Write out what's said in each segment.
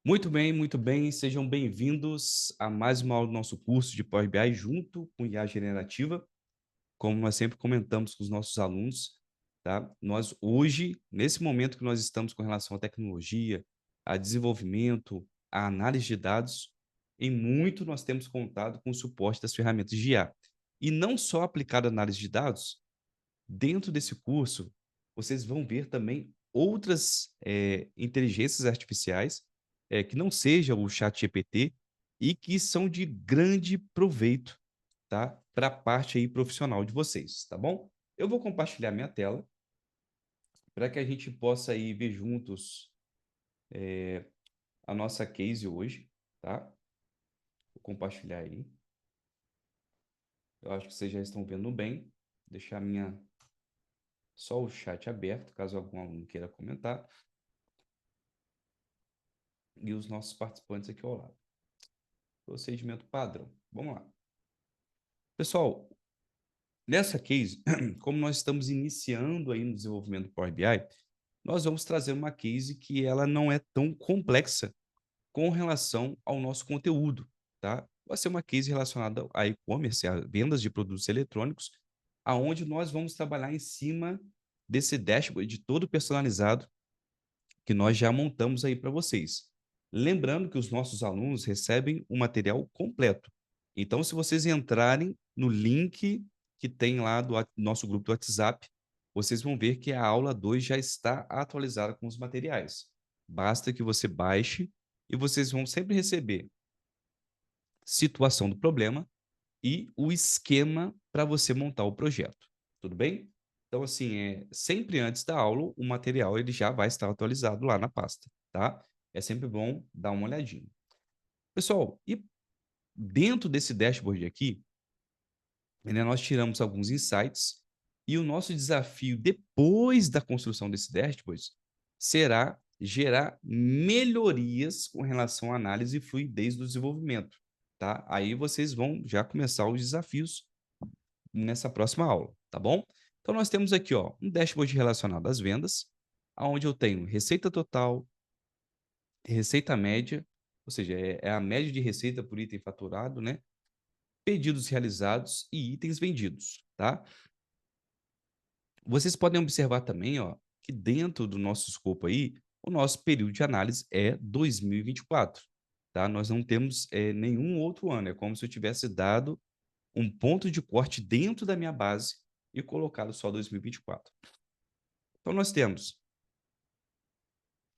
Muito bem, muito bem. Sejam bem-vindos a mais uma aula do nosso curso de Power BI junto com IA generativa. Como nós sempre comentamos com os nossos alunos, tá? Nós hoje, nesse momento que nós estamos com relação à tecnologia, a desenvolvimento, a análise de dados, em muito nós temos contado com o suporte das ferramentas de IA. E não só aplicado à análise de dados, dentro desse curso, vocês vão ver também outras, inteligências artificiais, que não seja o ChatGPT e que são de grande proveito, tá, pra parte aí profissional de vocês, tá bom? Eu vou compartilhar minha tela para que a gente possa aí ver juntos a nossa case hoje, tá? Vou compartilhar aí. Eu acho que vocês já estão vendo bem. Deixar minha só o chat aberto, caso algum aluno queira comentar. E os nossos participantes aqui ao lado. Procedimento padrão. Vamos lá. Pessoal, nessa case, como nós estamos iniciando aí no desenvolvimento do Power BI, nós vamos trazer uma case que ela não é tão complexa com relação ao nosso conteúdo, tá? Vai ser uma case relacionada a e-commerce, a vendas de produtos eletrônicos, aonde nós vamos trabalhar em cima desse dashboard de todo personalizado que nós já montamos aí para vocês. Lembrando que os nossos alunos recebem o material completo. Então, se vocês entrarem no link que tem lá do nosso grupo do WhatsApp, vocês vão ver que a aula 2 já está atualizada com os materiais. Basta que você baixe e vocês vão sempre receber situação do problema e o esquema para você montar o projeto. Tudo bem? Então, assim, sempre antes da aula, o material ele já vai estar atualizado lá na pasta, tá? É sempre bom dar uma olhadinha. Pessoal, e dentro desse dashboard aqui, né, nós tiramos alguns insights e o nosso desafio depois da construção desse dashboard será gerar melhorias com relação à análise e fluidez do desenvolvimento, tá? Aí vocês vão já começar os desafios nessa próxima aula, tá bom? Então nós temos aqui, ó, um dashboard relacionado às vendas, aonde eu tenho receita total, receita média, ou seja, é a média de receita por item faturado, né? Pedidos realizados e itens vendidos, tá? Vocês podem observar também, ó, que dentro do nosso escopo aí, o nosso período de análise é 2024, tá? Nós não temos nenhum outro ano, é como se eu tivesse dado um ponto de corte dentro da minha base e colocado só 2024. Então, nós temos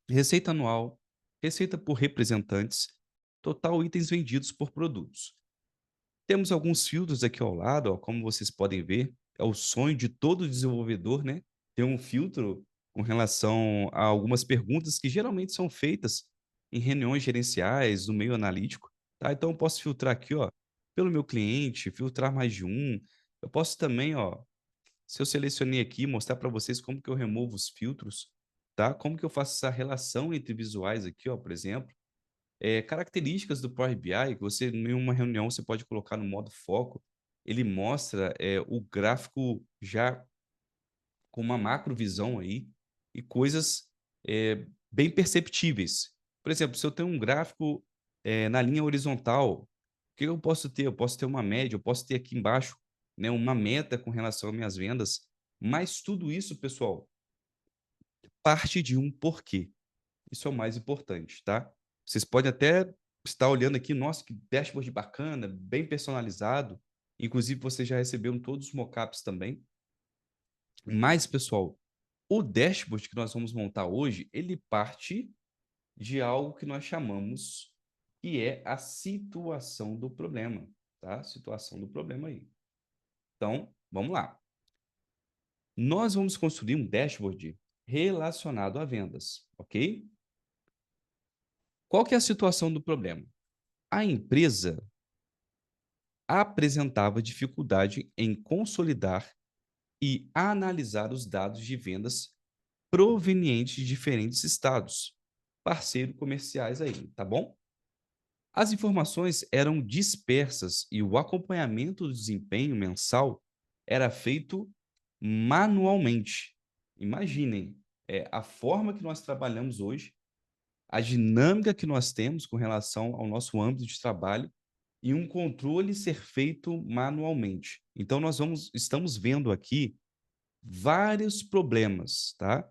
receita anual, receita por representantes, total itens vendidos por produtos. Temos alguns filtros aqui ao lado, ó, como vocês podem ver, é o sonho de todo desenvolvedor, né? Ter um filtro com relação a algumas perguntas que geralmente são feitas em reuniões gerenciais, no meio analítico, tá? Então, eu posso filtrar aqui, ó, pelo meu cliente, filtrar mais de um. Eu posso também, ó, se eu selecionei aqui, mostrar para vocês como que eu removo os filtros, tá? Como que eu faço essa relação entre visuais aqui, ó, por exemplo. Características do Power BI, que você, em uma reunião, você pode colocar no modo foco. Ele mostra o gráfico já com uma macrovisão aí e coisas bem perceptíveis. Por exemplo, se eu tenho um gráfico na linha horizontal, o que eu posso ter? Eu posso ter uma média, eu posso ter aqui embaixo, né, uma meta com relação às minhas vendas, mas tudo isso, pessoal, parte de um porquê. Isso é o mais importante, tá? Vocês podem até estar olhando aqui, nossa, que dashboard bacana, bem personalizado. Inclusive, vocês já receberam todos os mockups também. Mas, pessoal, o dashboard que nós vamos montar hoje, ele parte de algo que nós chamamos que é a situação do problema, tá? Situação do problema aí. Então, vamos lá. Nós vamos construir um dashboard relacionado a vendas, ok? Qual que é a situação do problema? A empresa apresentava dificuldade em consolidar e analisar os dados de vendas provenientes de diferentes estados, parceiros comerciais aí, tá bom? As informações eram dispersas e o acompanhamento do desempenho mensal era feito manualmente. Imaginem, a forma que nós trabalhamos hoje a dinâmica que nós temos com relação ao nosso âmbito de trabalho e um controle ser feito manualmente. Então, estamos vendo aqui vários problemas, tá?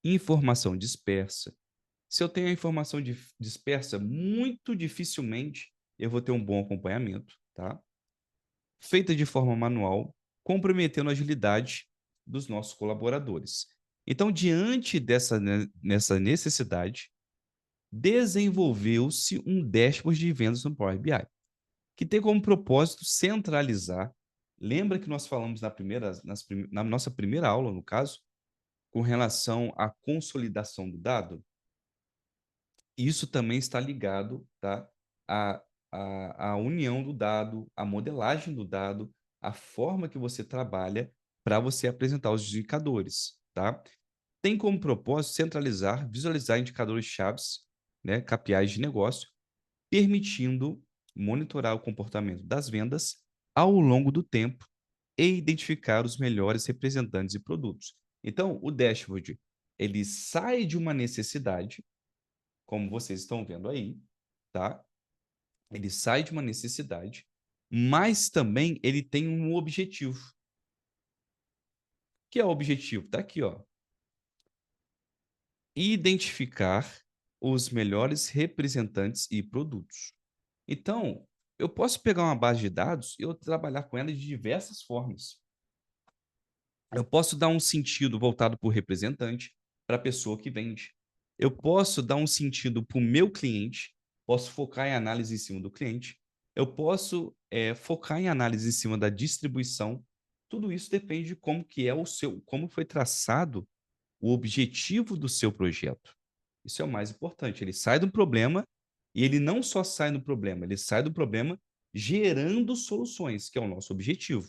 Informação dispersa. Se eu tenho a informação dispersa, muito dificilmente eu vou ter um bom acompanhamento, tá? Feita de forma manual, comprometendo a agilidade dos nossos colaboradores. Então, diante nessa necessidade, desenvolveu-se um dashboard de vendas no Power BI, que tem como propósito centralizar. Lembra que nós falamos na nossa primeira aula, no caso, com relação à consolidação do dado? Isso também está ligado, tá, à união do dado, à modelagem do dado, à forma que você trabalha para você apresentar os indicadores, tá? Tem como propósito centralizar, visualizar indicadores chaves, né, KPIs de negócio, permitindo monitorar o comportamento das vendas ao longo do tempo e identificar os melhores representantes e produtos. Então, o dashboard, ele sai de uma necessidade, como vocês estão vendo aí, tá? Ele sai de uma necessidade, mas também ele tem um objetivo. Que é o objetivo? Tá aqui, ó. Identificar os melhores representantes e produtos. Então, eu posso pegar uma base de dados e eu trabalhar com ela de diversas formas. Eu posso dar um sentido voltado para o representante, para a pessoa que vende. Eu posso dar um sentido para o meu cliente, posso focar em análise em cima do cliente. Eu posso focar em análise em cima da distribuição. Tudo isso depende de como que é como foi traçado o objetivo do seu projeto. Isso é o mais importante. Ele sai do problema e ele não só sai do problema, ele sai do problema gerando soluções, que é o nosso objetivo.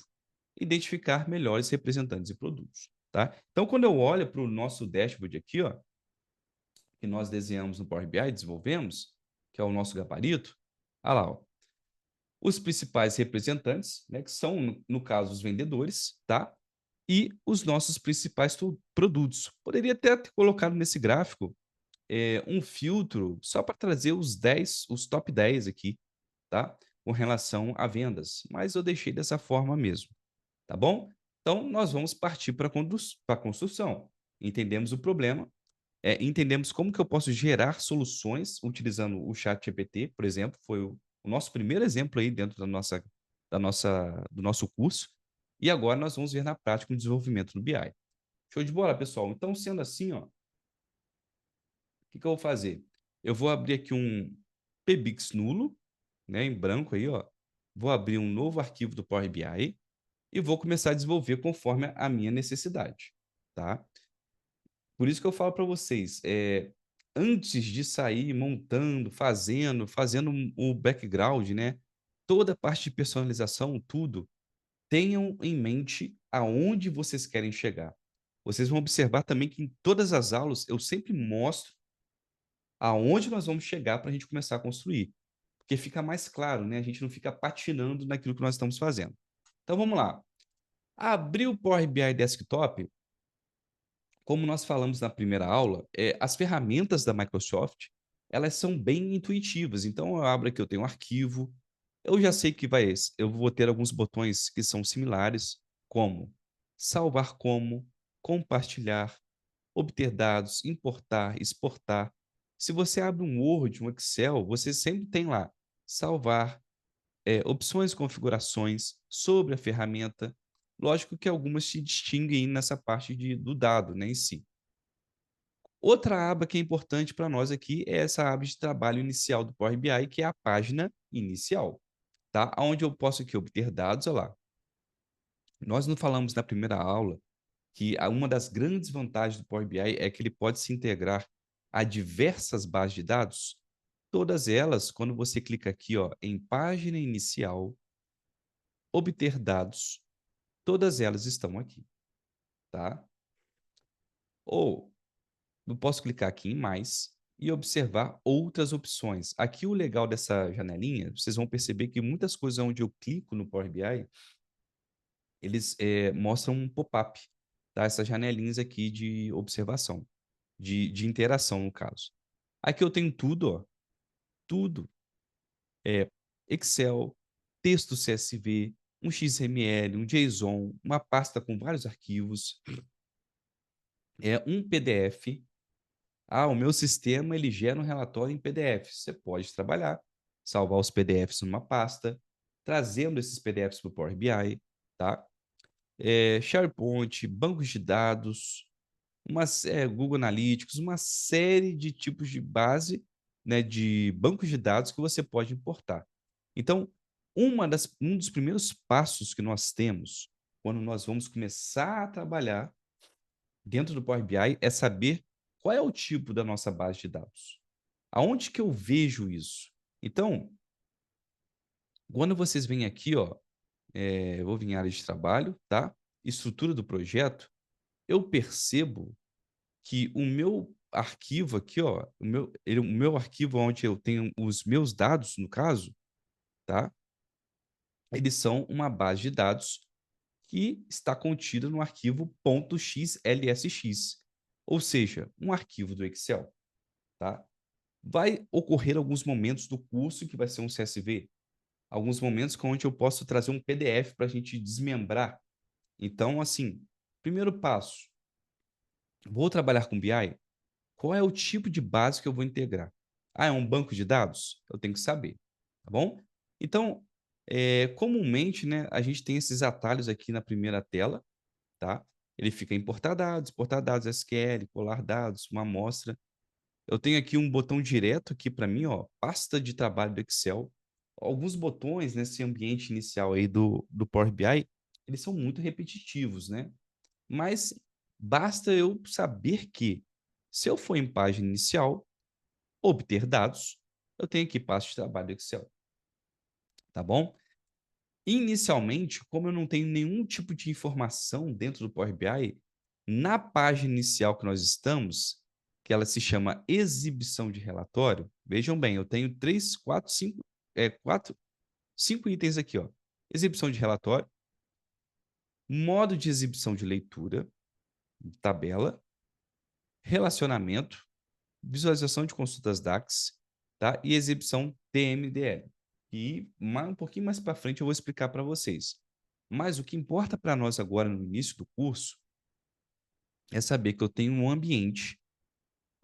Identificar melhores representantes e produtos, tá? Então, quando eu olho para o nosso dashboard aqui, ó, que nós desenhamos no Power BI, desenvolvemos, que é o nosso gabarito, olha lá, ó, os principais representantes, né, que são, no caso, os vendedores, tá? E os nossos principais produtos. Poderia até ter colocado nesse gráfico um filtro só para trazer os top 10 aqui, tá? Com relação a vendas, mas eu deixei dessa forma mesmo, tá bom? Então, nós vamos partir para a construção. Entendemos o problema, entendemos como que eu posso gerar soluções utilizando o chat GPT, por exemplo, foi o nosso primeiro exemplo aí dentro do nosso curso, e agora nós vamos ver na prática o desenvolvimento no BI. Show de bola, pessoal? Então, sendo assim, ó, o que eu vou fazer? Eu vou abrir aqui um PBix nulo, né, em branco aí, ó. Vou abrir um novo arquivo do Power BI e vou começar a desenvolver conforme a minha necessidade, tá? Por isso que eu falo para vocês, antes de sair montando, fazendo o background, né, toda a parte de personalização, tudo, tenham em mente aonde vocês querem chegar. Vocês vão observar também que em todas as aulas eu sempre mostro aonde nós vamos chegar para a gente começar a construir, porque fica mais claro, né? A gente não fica patinando naquilo que nós estamos fazendo. Então vamos lá. Abrir o Power BI Desktop, como nós falamos na primeira aula, as ferramentas da Microsoft, elas são bem intuitivas. Então eu abro aqui, eu tenho um arquivo, eu já sei que eu vou ter alguns botões que são similares, como salvar como, compartilhar, obter dados, importar, exportar. Se você abre um Word, um Excel, você sempre tem lá salvar, opções e configurações sobre a ferramenta. Lógico que algumas se distinguem nessa parte do dado, né, em si. Outra aba que é importante para nós aqui é essa aba de trabalho inicial do Power BI, que é a página inicial, tá? Onde eu posso aqui obter dados, olha lá. Nós não falamos na primeira aula que uma das grandes vantagens do Power BI é que ele pode se integrar a diversas bases de dados. Todas elas, quando você clica aqui, ó, em página inicial, obter dados, todas elas estão aqui, tá? Ou eu posso clicar aqui em mais e observar outras opções. Aqui o legal dessa janelinha, vocês vão perceber que muitas coisas onde eu clico no Power BI, eles mostram um pop-up, tá? Essas janelinhas aqui de observação, de interação, no caso. Aqui eu tenho tudo, ó, tudo. É Excel, texto CSV, um XML, um JSON, uma pasta com vários arquivos, um PDF. Ah, o meu sistema ele gera um relatório em PDF. Você pode trabalhar, salvar os PDFs numa pasta, trazendo esses PDFs para o Power BI, tá? SharePoint, bancos de dados, Google Analytics, uma série de tipos de base, né, de bancos de dados que você pode importar. Então, um dos primeiros passos que nós temos quando nós vamos começar a trabalhar dentro do Power BI é saber qual é o tipo da nossa base de dados. Aonde que eu vejo isso? Então, quando vocês vêm aqui, ó, eu vou vir em área de trabalho, tá? Estrutura do projeto, eu percebo que o meu arquivo aqui, ó, o meu arquivo onde eu tenho os meus dados, no caso, tá? Eles são uma base de dados que está contida no arquivo .xlsx, ou seja, um arquivo do Excel, tá? Vai ocorrer alguns momentos do curso que vai ser um CSV, alguns momentos onde eu posso trazer um PDF para a gente desmembrar. Então, assim, primeiro passo, vou trabalhar com BI, qual é o tipo de base que eu vou integrar? Ah, é um banco de dados? Eu tenho que saber, tá bom? Então, comumente, né, a gente tem esses atalhos aqui na primeira tela, tá? Ele fica exportar dados SQL, colar dados, uma amostra. Eu tenho aqui um botão direto aqui para mim, ó, pasta de trabalho do Excel. Alguns botões nesse ambiente inicial aí do Power BI, eles são muito repetitivos, né? Mas basta eu saber que, se eu for em página inicial, obter dados, eu tenho aqui pasta de trabalho do Excel, tá bom? Inicialmente, como eu não tenho nenhum tipo de informação dentro do Power BI, na página inicial que nós estamos, que ela se chama exibição de relatório, vejam bem, eu tenho três, quatro, cinco, cinco itens aqui, ó. Exibição de relatório, modo de exibição de leitura, tabela, relacionamento, visualização de consultas DAX, tá? E exibição TMDL. E um pouquinho mais para frente eu vou explicar para vocês. Mas o que importa para nós agora no início do curso é saber que eu tenho um ambiente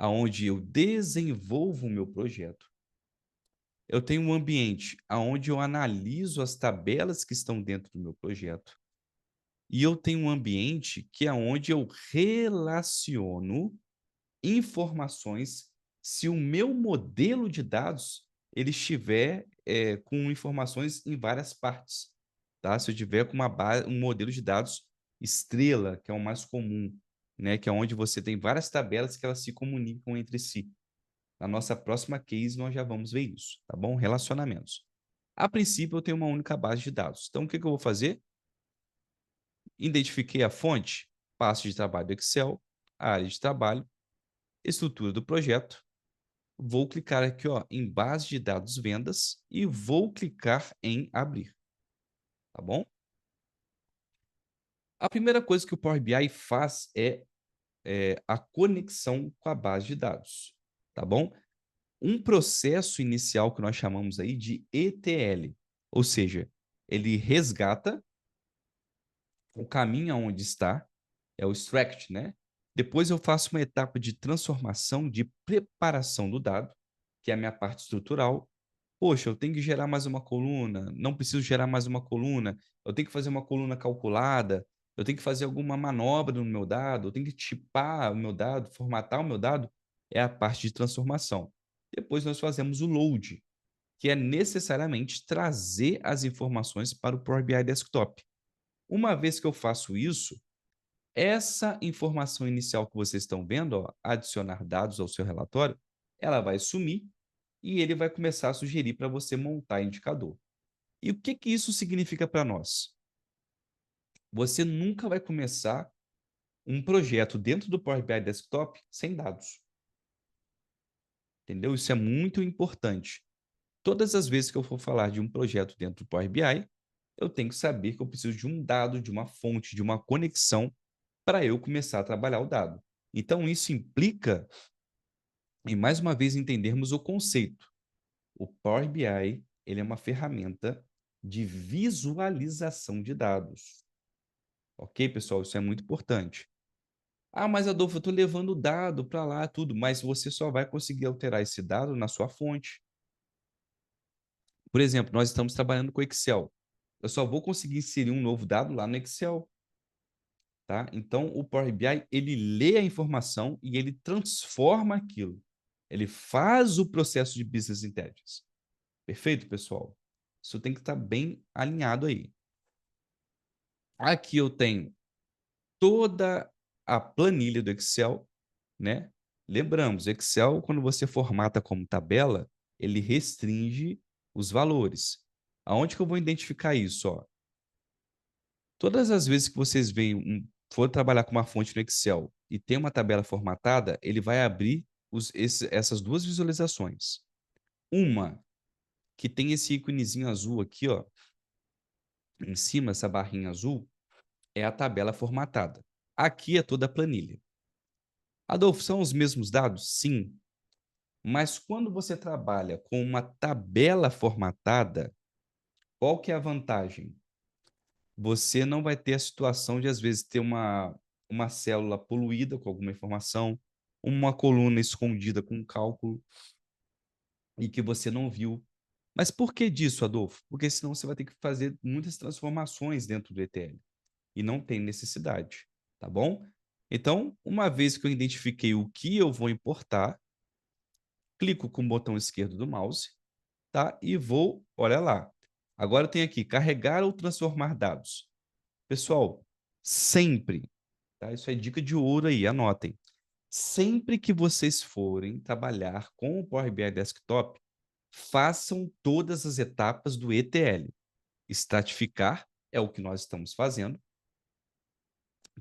onde eu desenvolvo o meu projeto. Eu tenho um ambiente onde eu analiso as tabelas que estão dentro do meu projeto. E eu tenho um ambiente que é onde eu relaciono informações se o meu modelo de dados ele estiver com informações em várias partes, tá? Se eu tiver com um modelo de dados estrela, que é o mais comum, né? Que é onde você tem várias tabelas que elas se comunicam entre si. Na nossa próxima case, nós já vamos ver isso, tá bom? Relacionamentos. A princípio, eu tenho uma única base de dados. Então, o que eu vou fazer? Identifiquei a fonte, passo de trabalho do Excel, área de trabalho, estrutura do projeto, vou clicar aqui, ó, em base de dados vendas e vou clicar em abrir, tá bom? A primeira coisa que o Power BI faz é a conexão com a base de dados, tá bom? Um processo inicial que nós chamamos aí de ETL, ou seja, ele resgata o caminho aonde está, é o extract, né? Depois eu faço uma etapa de transformação, de preparação do dado, que é a minha parte estrutural. Poxa, eu tenho que gerar mais uma coluna, não preciso gerar mais uma coluna, eu tenho que fazer uma coluna calculada, eu tenho que fazer alguma manobra no meu dado, eu tenho que tipar o meu dado, formatar o meu dado, é a parte de transformação. Depois nós fazemos o load, que é necessariamente trazer as informações para o Power BI Desktop. Uma vez que eu faço isso, essa informação inicial que vocês estão vendo, ó, adicionar dados ao seu relatório, ela vai sumir e ele vai começar a sugerir para você montar indicador. E o que, que isso significa para nós? Você nunca vai começar um projeto dentro do Power BI Desktop sem dados. Entendeu? Isso é muito importante. Todas as vezes que eu for falar de um projeto dentro do Power BI, eu tenho que saber que eu preciso de um dado, de uma fonte, de uma conexão para eu começar a trabalhar o dado. Então, isso implica e mais uma vez entendermos o conceito. O Power BI, ele é uma ferramenta de visualização de dados. Ok, pessoal? Isso é muito importante. Ah, mas Adolfo, eu estou levando o dado para lá, tudo, mas você só vai conseguir alterar esse dado na sua fonte. Por exemplo, nós estamos trabalhando com Excel. Eu só vou conseguir inserir um novo dado lá no Excel, tá? Então, o Power BI, ele lê a informação e ele transforma aquilo. Ele faz o processo de Business Intelligence. Perfeito, pessoal? Isso tem que estar bem alinhado aí. Aqui eu tenho toda a planilha do Excel, né? Lembramos, Excel, quando você formata como tabela, ele restringe os valores. Aonde que eu vou identificar isso? Ó? Todas as vezes que vocês for trabalhar com uma fonte no Excel e tem uma tabela formatada, ele vai abrir essas duas visualizações. Uma que tem esse íconezinho azul aqui, ó, em cima, essa barrinha azul, é a tabela formatada. Aqui é toda a planilha. Adolfo, são os mesmos dados? Sim. Mas quando você trabalha com uma tabela formatada, qual que é a vantagem? Você não vai ter a situação de, às vezes, ter uma célula poluída com alguma informação, uma coluna escondida com um cálculo e que você não viu. Mas por que disso, Adolfo? Porque senão você vai ter que fazer muitas transformações dentro do ETL e não tem necessidade, tá bom? Então, uma vez que eu identifiquei o que eu vou importar, clico com o botão esquerdo do mouse, tá? E vou, olha lá. Agora tem aqui, carregar ou transformar dados. Pessoal, sempre, tá? Isso é dica de ouro aí, anotem. Sempre que vocês forem trabalhar com o Power BI Desktop, façam todas as etapas do ETL. Estratificar é o que nós estamos fazendo,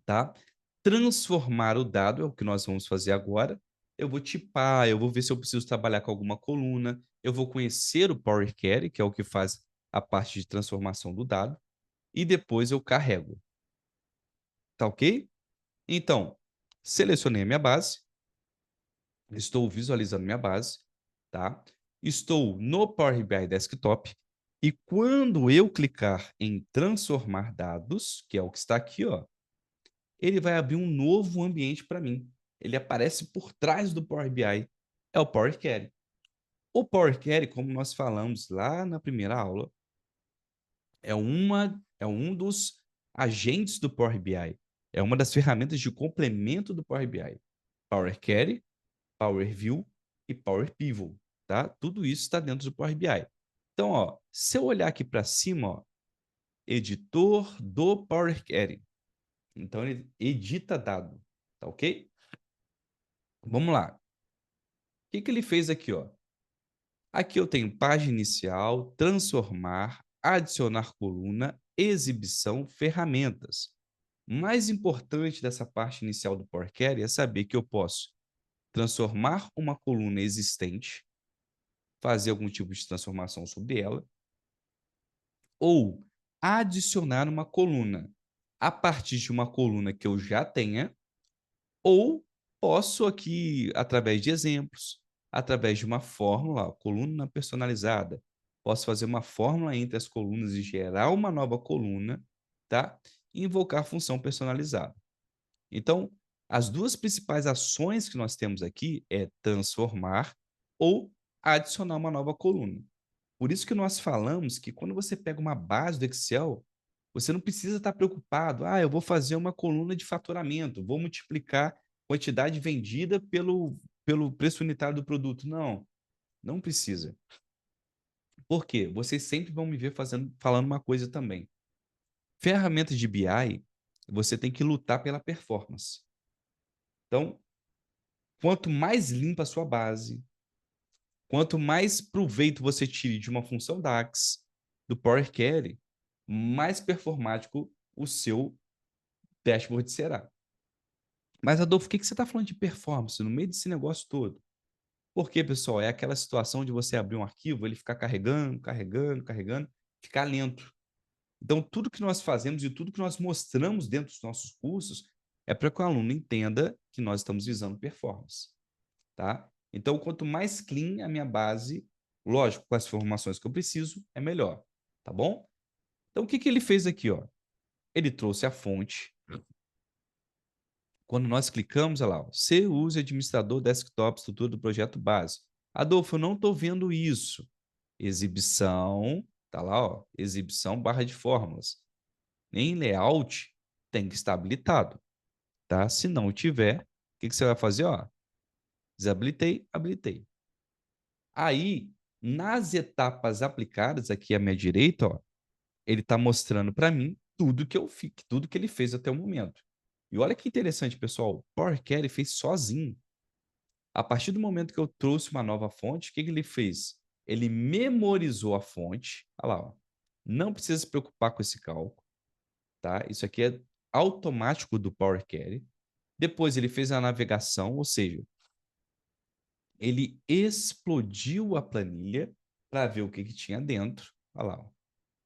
tá? Transformar o dado é o que nós vamos fazer agora. Eu vou tipar, eu vou ver se eu preciso trabalhar com alguma coluna, eu vou conhecer o Power Query, que é o que faz a parte de transformação do dado, e depois eu carrego. Tá ok? Então, selecionei a minha base, estou visualizando minha base, tá? Estou no Power BI Desktop, e quando eu clicar em transformar dados, que é o que está aqui, ó, ele vai abrir um novo ambiente para mim. Ele aparece por trás do Power BI. É o Power Query. O Power Query, como nós falamos lá na primeira aula, é um dos agentes do Power BI. É uma das ferramentas de complemento do Power BI. Power Query, Power View e Power Pivot. Tá? Tudo isso está dentro do Power BI. Então, ó, se eu olhar aqui para cima, ó, editor do Power Query. Então, ele edita dado. Tá ok? Vamos lá. O que ele fez aqui? Ó? Aqui eu tenho página inicial, transformar, adicionar coluna, exibição, ferramentas. Mais importante dessa parte inicial do Power Query é saber que eu posso transformar uma coluna existente, fazer algum tipo de transformação sobre ela, ou adicionar uma coluna a partir de uma coluna que eu já tenha, ou posso aqui, através de exemplos, através de uma fórmula, coluna personalizada, posso fazer uma fórmula entre as colunas e gerar uma nova coluna, tá? E invocar a função personalizada. Então, as duas principais ações que nós temos aqui é transformar ou adicionar uma nova coluna. Por isso que nós falamos que quando você pega uma base do Excel, você não precisa estar preocupado. Ah, eu vou fazer uma coluna de faturamento, vou multiplicar quantidade vendida pelo preço unitário do produto. Não, não precisa. Por quê? Vocês sempre vão me ver falando uma coisa também. Ferramentas de BI, você tem que lutar pela performance. Então, quanto mais limpa a sua base, quanto mais proveito você tire de uma função DAX, do Power Query, mais performático o seu dashboard será. Mas, Adolfo, o que você está falando de performance no meio desse negócio todo? Porque, pessoal, é aquela situação de você abrir um arquivo, ele ficar carregando, carregando, carregando, ficar lento. Então, tudo que nós fazemos e tudo que nós mostramos dentro dos nossos cursos é para que o aluno entenda que nós estamos visando performance. Tá? Então, quanto mais clean a minha base, lógico, com as informações que eu preciso, é melhor, tá bom? Então, o que que ele fez aqui, ó? Ele trouxe a fonte. Quando nós clicamos, olha lá, ó, C use administrador desktop, estrutura do projeto base. Adolfo, eu não estou vendo isso. Exibição, tá lá, ó, exibição barra de fórmulas. Em layout, tem que estar habilitado, tá? Se não tiver, o que que você vai fazer, ó? Desabilitei, habilitei. Aí, nas etapas aplicadas, aqui à minha direita, ó, ele está mostrando para mim tudo que eu fiz, tudo que ele fez até o momento. E olha que interessante, pessoal, o Power Query fez sozinho. A partir do momento que eu trouxe uma nova fonte, o que que ele fez? Ele memorizou a fonte. Olha lá, ó. Não precisa se preocupar com esse cálculo, tá? Isso aqui é automático do Power Query. Depois ele fez a navegação, ou seja, ele explodiu a planilha para ver o que que tinha dentro. Olha lá, ó,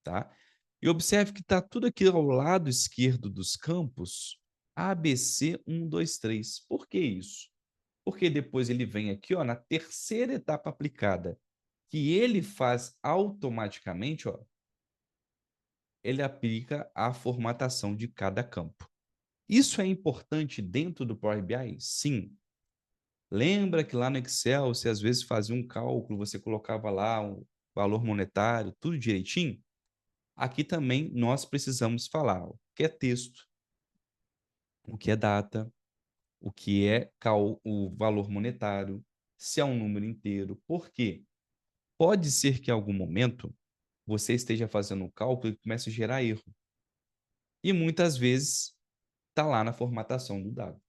tá? E observe que está tudo aqui ao lado esquerdo dos campos, ABC 1, 2, 3. Por que isso? Porque depois ele vem aqui, ó, na terceira etapa aplicada, que ele faz automaticamente, ó, ele aplica a formatação de cada campo. Isso é importante dentro do Power BI? Sim. Lembra que lá no Excel, você às vezes fazia um cálculo, você colocava lá um valor monetário, tudo direitinho? Aqui também nós precisamos falar o que é texto, o que é data, o que é o valor monetário, se é um número inteiro. Por quê? Pode ser que em algum momento você esteja fazendo um cálculo e comece a gerar erro. E muitas vezes está lá na formatação do dado.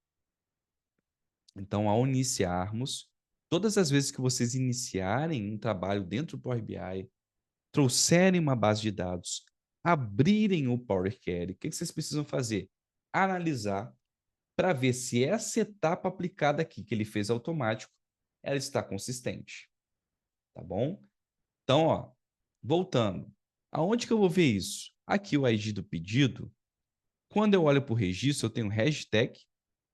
Então, ao iniciarmos, todas as vezes que vocês iniciarem um trabalho dentro do Power BI, trouxerem uma base de dados, abrirem o Power Query, o que vocês precisam fazer? Analisar para ver se essa etapa aplicada aqui, que ele fez automático, ela está consistente. Tá bom? Então, ó, voltando. Aonde que eu vou ver isso? Aqui o ID do pedido. Quando eu olho para o registro, eu tenho hashtag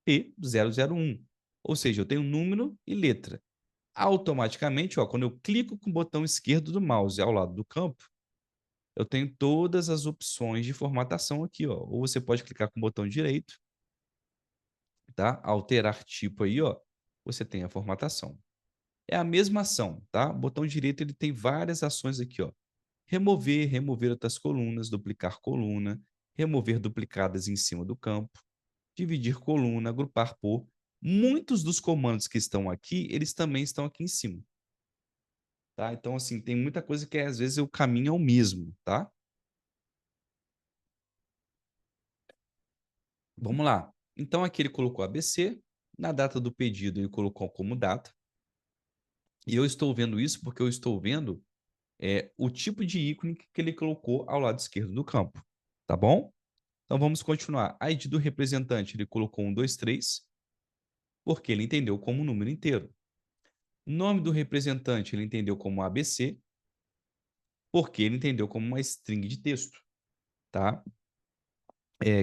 P001. Ou seja, eu tenho número e letra. Automaticamente, ó, quando eu clico com o botão esquerdo do mouse ao lado do campo, eu tenho todas as opções de formatação aqui, ó. Ou você pode clicar com o botão direito, tá? Alterar tipo aí, ó, você tem a formatação. É a mesma ação, tá? O botão direito ele tem várias ações aqui, ó. Remover outras colunas, duplicar coluna, remover duplicadas em cima do campo, dividir coluna, agrupar por. Muitos dos comandos que estão aqui, eles também estão aqui em cima, tá? Então, assim, tem muita coisa que às vezes o caminho é o mesmo, tá? Vamos lá. Então, aqui ele colocou ABC, na data do pedido ele colocou como data, e eu estou vendo isso porque eu estou vendo o tipo de ícone que ele colocou ao lado esquerdo do campo, tá bom? Então vamos continuar. A ID do representante, ele colocou 1, 2, 3, porque ele entendeu como um número inteiro. Nome do representante, ele entendeu como ABC, porque ele entendeu como uma string de texto, tá?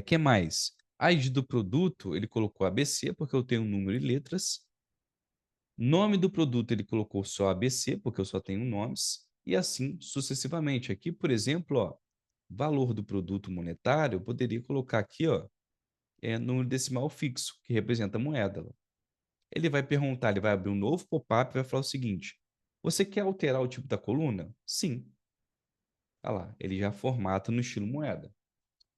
Que mais? A ID do produto, ele colocou ABC, porque eu tenho um número e letras. Nome do produto, ele colocou só ABC, porque eu só tenho nomes. E assim sucessivamente. Aqui, por exemplo, ó, valor do produto monetário, eu poderia colocar aqui, ó, número decimal fixo, que representa a moeda. Ele vai perguntar, ele vai abrir um novo pop-up e vai falar o seguinte: você quer alterar o tipo da coluna? Sim. Olha lá, ele já formata no estilo moeda,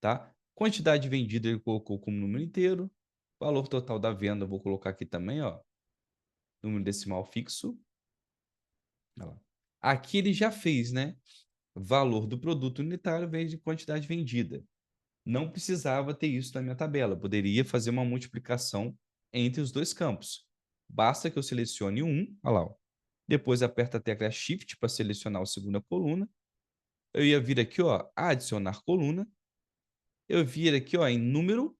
tá? Quantidade vendida ele colocou como número inteiro. Valor total da venda eu vou colocar aqui também, ó, número decimal fixo. Olha lá. Aqui ele já fez, né? Valor do produto unitário vezes de quantidade vendida. Não precisava ter isso na minha tabela. Eu poderia fazer uma multiplicação entre os dois campos. Basta que eu selecione um, olha lá, ó. Depois aperta a tecla Shift para selecionar a segunda coluna. Eu ia vir aqui, ó, adicionar coluna. Eu vir aqui, ó, em número,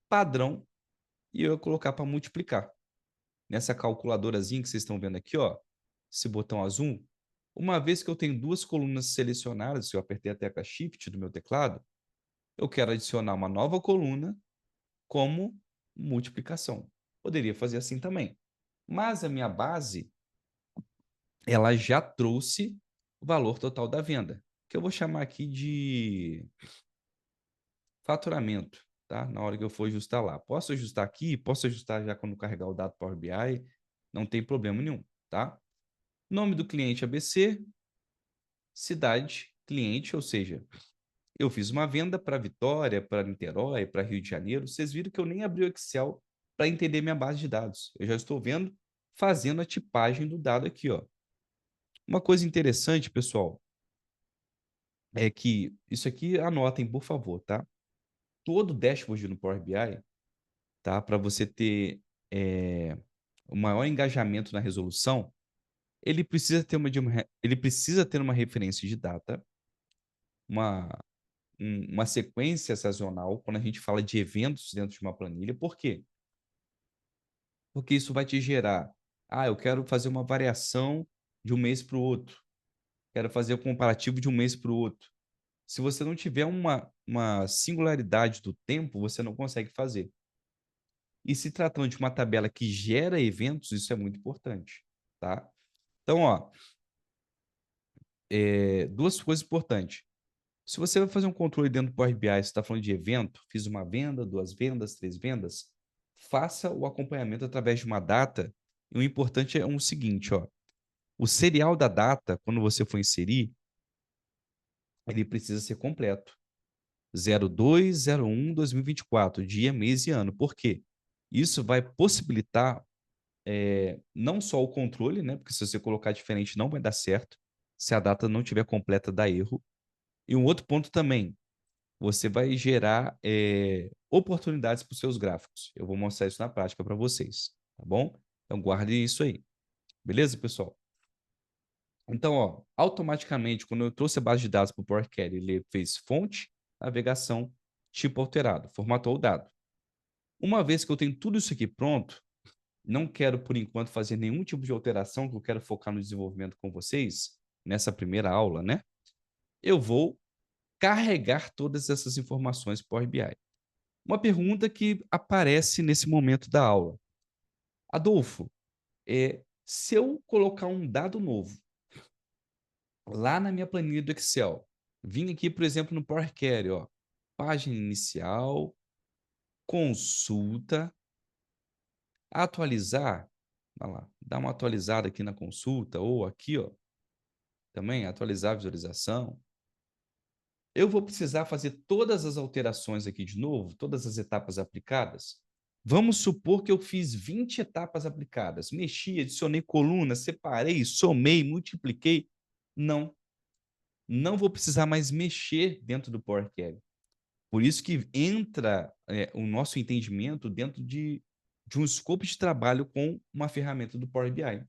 padrão, e eu ia colocar para multiplicar. Nessa calculadorazinha que vocês estão vendo aqui, ó, esse botão azul, uma vez que eu tenho duas colunas selecionadas, se eu apertei a tecla Shift do meu teclado, eu quero adicionar uma nova coluna como multiplicação. Poderia fazer assim também. Mas a minha base, ela já trouxe o valor total da venda, que eu vou chamar aqui de faturamento, tá? Na hora que eu for ajustar lá. Posso ajustar aqui, posso ajustar já quando carregar o dado Power BI, não tem problema nenhum, tá? Nome do cliente ABC, cidade, cliente, ou seja, eu fiz uma venda para Vitória, para Niterói, para Rio de Janeiro. Vocês viram que eu nem abri o Excel para entender minha base de dados. Eu já estou vendo, fazendo a tipagem do dado aqui, ó. Uma coisa interessante, pessoal, é que isso aqui anotem, por favor, tá? Todo dashboard no Power BI, tá? Para você ter o maior engajamento na resolução, ele precisa ter uma referência de data, uma, uma sequência sazonal, quando a gente fala de eventos dentro de uma planilha. Por quê? Porque isso vai te gerar. Ah, eu quero fazer uma variação de um mês para o outro. Quero fazer o comparativo de um mês para o outro. Se você não tiver uma singularidade do tempo, você não consegue fazer. E se tratando de uma tabela que gera eventos, isso é muito importante, tá? Então, ó, duas coisas importantes. Se você vai fazer um controle dentro do Power BI, você está falando de evento, fiz uma venda, duas vendas, três vendas, faça o acompanhamento através de uma data. E o importante é o seguinte, ó, o serial da data, quando você for inserir, ele precisa ser completo. 02/01/2024, dia, mês e ano. Por quê? Isso vai possibilitar não só o controle, né? Porque se você colocar diferente não vai dar certo. Se a data não tiver completa, dá erro. E um outro ponto também, você vai gerar oportunidades para os seus gráficos. Eu vou mostrar isso na prática para vocês, tá bom? Então guardem isso aí. Beleza, pessoal? Então, ó, automaticamente, quando eu trouxe a base de dados para o Power Query, ele fez fonte, navegação, tipo alterado, formatou o dado. Uma vez que eu tenho tudo isso aqui pronto, não quero, por enquanto, fazer nenhum tipo de alteração, que eu quero focar no desenvolvimento com vocês, nessa primeira aula, né? Eu vou carregar todas essas informações para o Power BI. Uma pergunta que aparece nesse momento da aula. Adolfo, se eu colocar um dado novo lá na minha planilha do Excel, vim aqui, por exemplo, no Power Query, ó, página inicial, consulta, atualizar, olha lá, dá uma atualizada aqui na consulta, ou aqui, ó, também atualizar a visualização. Eu vou precisar fazer todas as alterações aqui de novo, todas as etapas aplicadas. Vamos supor que eu fiz 20 etapas aplicadas. Mexi, adicionei coluna, separei, somei, multipliquei. Não, não vou precisar mais mexer dentro do Power Query. Por isso que entra o nosso entendimento dentro de um escopo de trabalho com uma ferramenta do Power BI.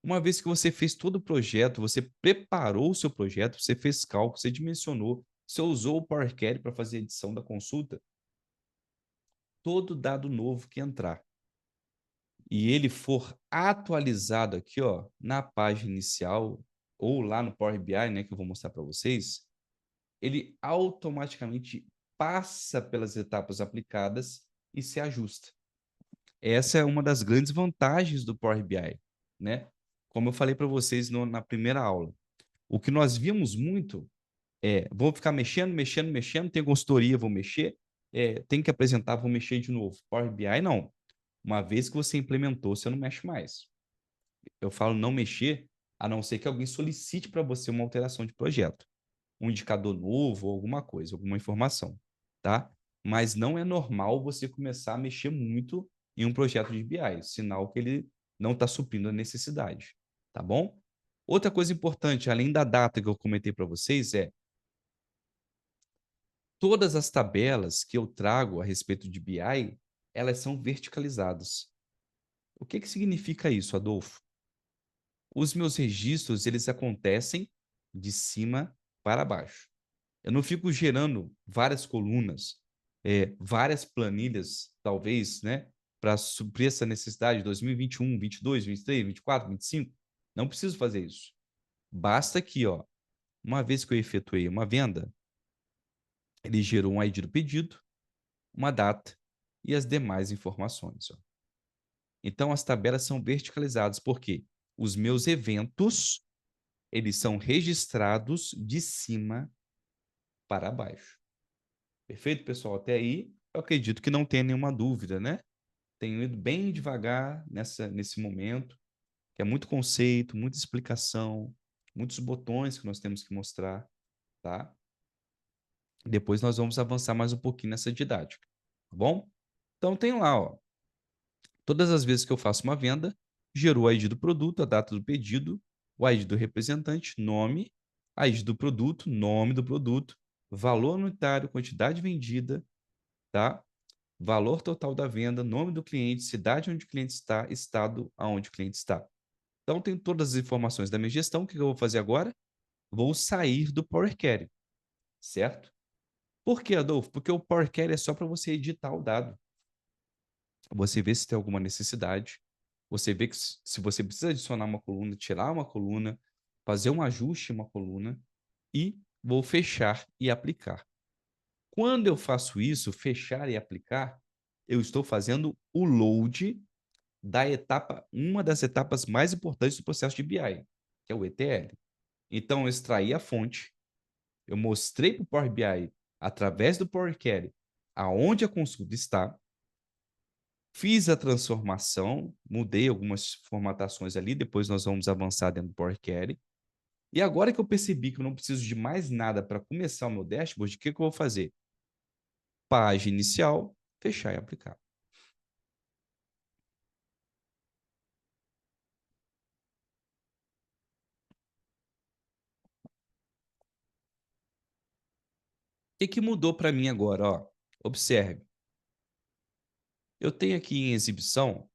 Uma vez que você fez todo o projeto, você preparou o seu projeto, você fez cálculo, você dimensionou, você usou o Power Query para fazer a edição da consulta, todo dado novo que entrar e ele for atualizado aqui, ó, na página inicial ou lá no Power BI, né, que eu vou mostrar para vocês, ele automaticamente passa pelas etapas aplicadas e se ajusta. Essa é uma das grandes vantagens do Power BI, né? Como eu falei para vocês na primeira aula. O que nós vimos muito vou ficar mexendo, mexendo, mexendo, tem consultoria, vou mexer, tem que apresentar, vou mexer de novo. Power BI, não. Uma vez que você implementou, você não mexe mais. Eu falo não mexer, a não ser que alguém solicite para você uma alteração de projeto, um indicador novo, alguma coisa, alguma informação, tá? Mas não é normal você começar a mexer muito em um projeto de BI, sinal que ele não está suprindo a necessidade, tá bom? Outra coisa importante, além da data que eu comentei para vocês, todas as tabelas que eu trago a respeito de BI, elas são verticalizadas. O que significa isso, Adolfo? Os meus registros, eles acontecem de cima para baixo. Eu não fico gerando várias colunas, várias planilhas, talvez, né, para suprir essa necessidade de 2021, 22, 23, 24, 25. Não preciso fazer isso. Basta que, ó, uma vez que eu efetuei uma venda, ele gerou um ID do pedido, uma data e as demais informações. Ó. Então, as tabelas são verticalizadas, porque os meus eventos, eles são registrados de cima para baixo. Perfeito, pessoal? Até aí, eu acredito que não tenha nenhuma dúvida, né? Tenho ido bem devagar nesse momento, que é muito conceito, muita explicação, muitos botões que nós temos que mostrar, tá? Depois nós vamos avançar mais um pouquinho nessa didática, tá bom? Então, tem lá, ó, todas as vezes que eu faço uma venda, gerou o ID do produto, a data do pedido, o ID do representante, nome, ID do produto, nome do produto, valor unitário, quantidade vendida, tá? Valor total da venda, nome do cliente, cidade onde o cliente está, estado aonde o cliente está. Então, tem todas as informações da minha gestão. O que eu vou fazer agora? Vou sair do Power Query, certo? Por que, Adolfo? Porque o Power Query é só para você editar o dado. Você vê se tem alguma necessidade. Você vê que se você precisa adicionar uma coluna, tirar uma coluna, fazer um ajuste em uma coluna e vou fechar e aplicar. Quando eu faço isso, fechar e aplicar, eu estou fazendo o load da etapa, uma das etapas mais importantes do processo de BI, que é o ETL. Então, eu extraí a fonte, eu mostrei para o Power BI, através do Power Query, aonde a consulta está, fiz a transformação, mudei algumas formatações ali, depois nós vamos avançar dentro do Power Query. E agora que eu percebi que eu não preciso de mais nada para começar o meu dashboard, o que eu vou fazer? Página inicial, fechar e aplicar. O que mudou para mim agora? Ó, observe. Eu tenho aqui em exibição,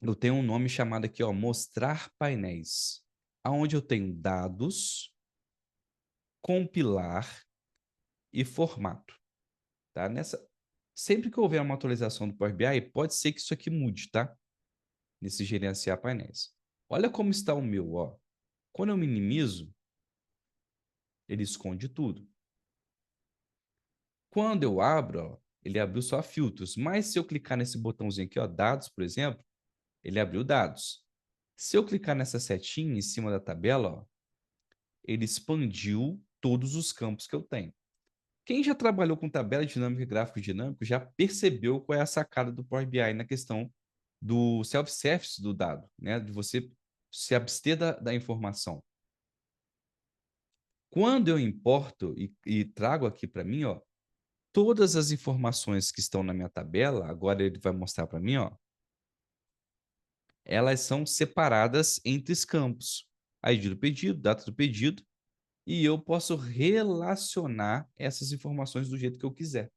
eu tenho um nome chamado aqui, ó, mostrar painéis, aonde eu tenho dados, compilar e formato, tá? Sempre que houver uma atualização do Power BI, pode ser que isso aqui mude, tá? Nesse gerenciar painéis. Olha como está o meu, ó. Quando eu minimizo, ele esconde tudo. Quando eu abro, ó, ele abriu só filtros, mas se eu clicar nesse botãozinho aqui, ó, dados, por exemplo, ele abriu dados. Se eu clicar nessa setinha em cima da tabela, ó, ele expandiu todos os campos que eu tenho. Quem já trabalhou com tabela dinâmica e gráfico dinâmico já percebeu qual é a sacada do Power BI na questão do self-service do dado, né? De você se abster da informação. Quando eu importo e trago aqui para mim, ó, todas as informações que estão na minha tabela, agora ele vai mostrar para mim, ó, elas são separadas entre os campos. ID do pedido, data do pedido, e eu posso relacionar essas informações do jeito que eu quiser.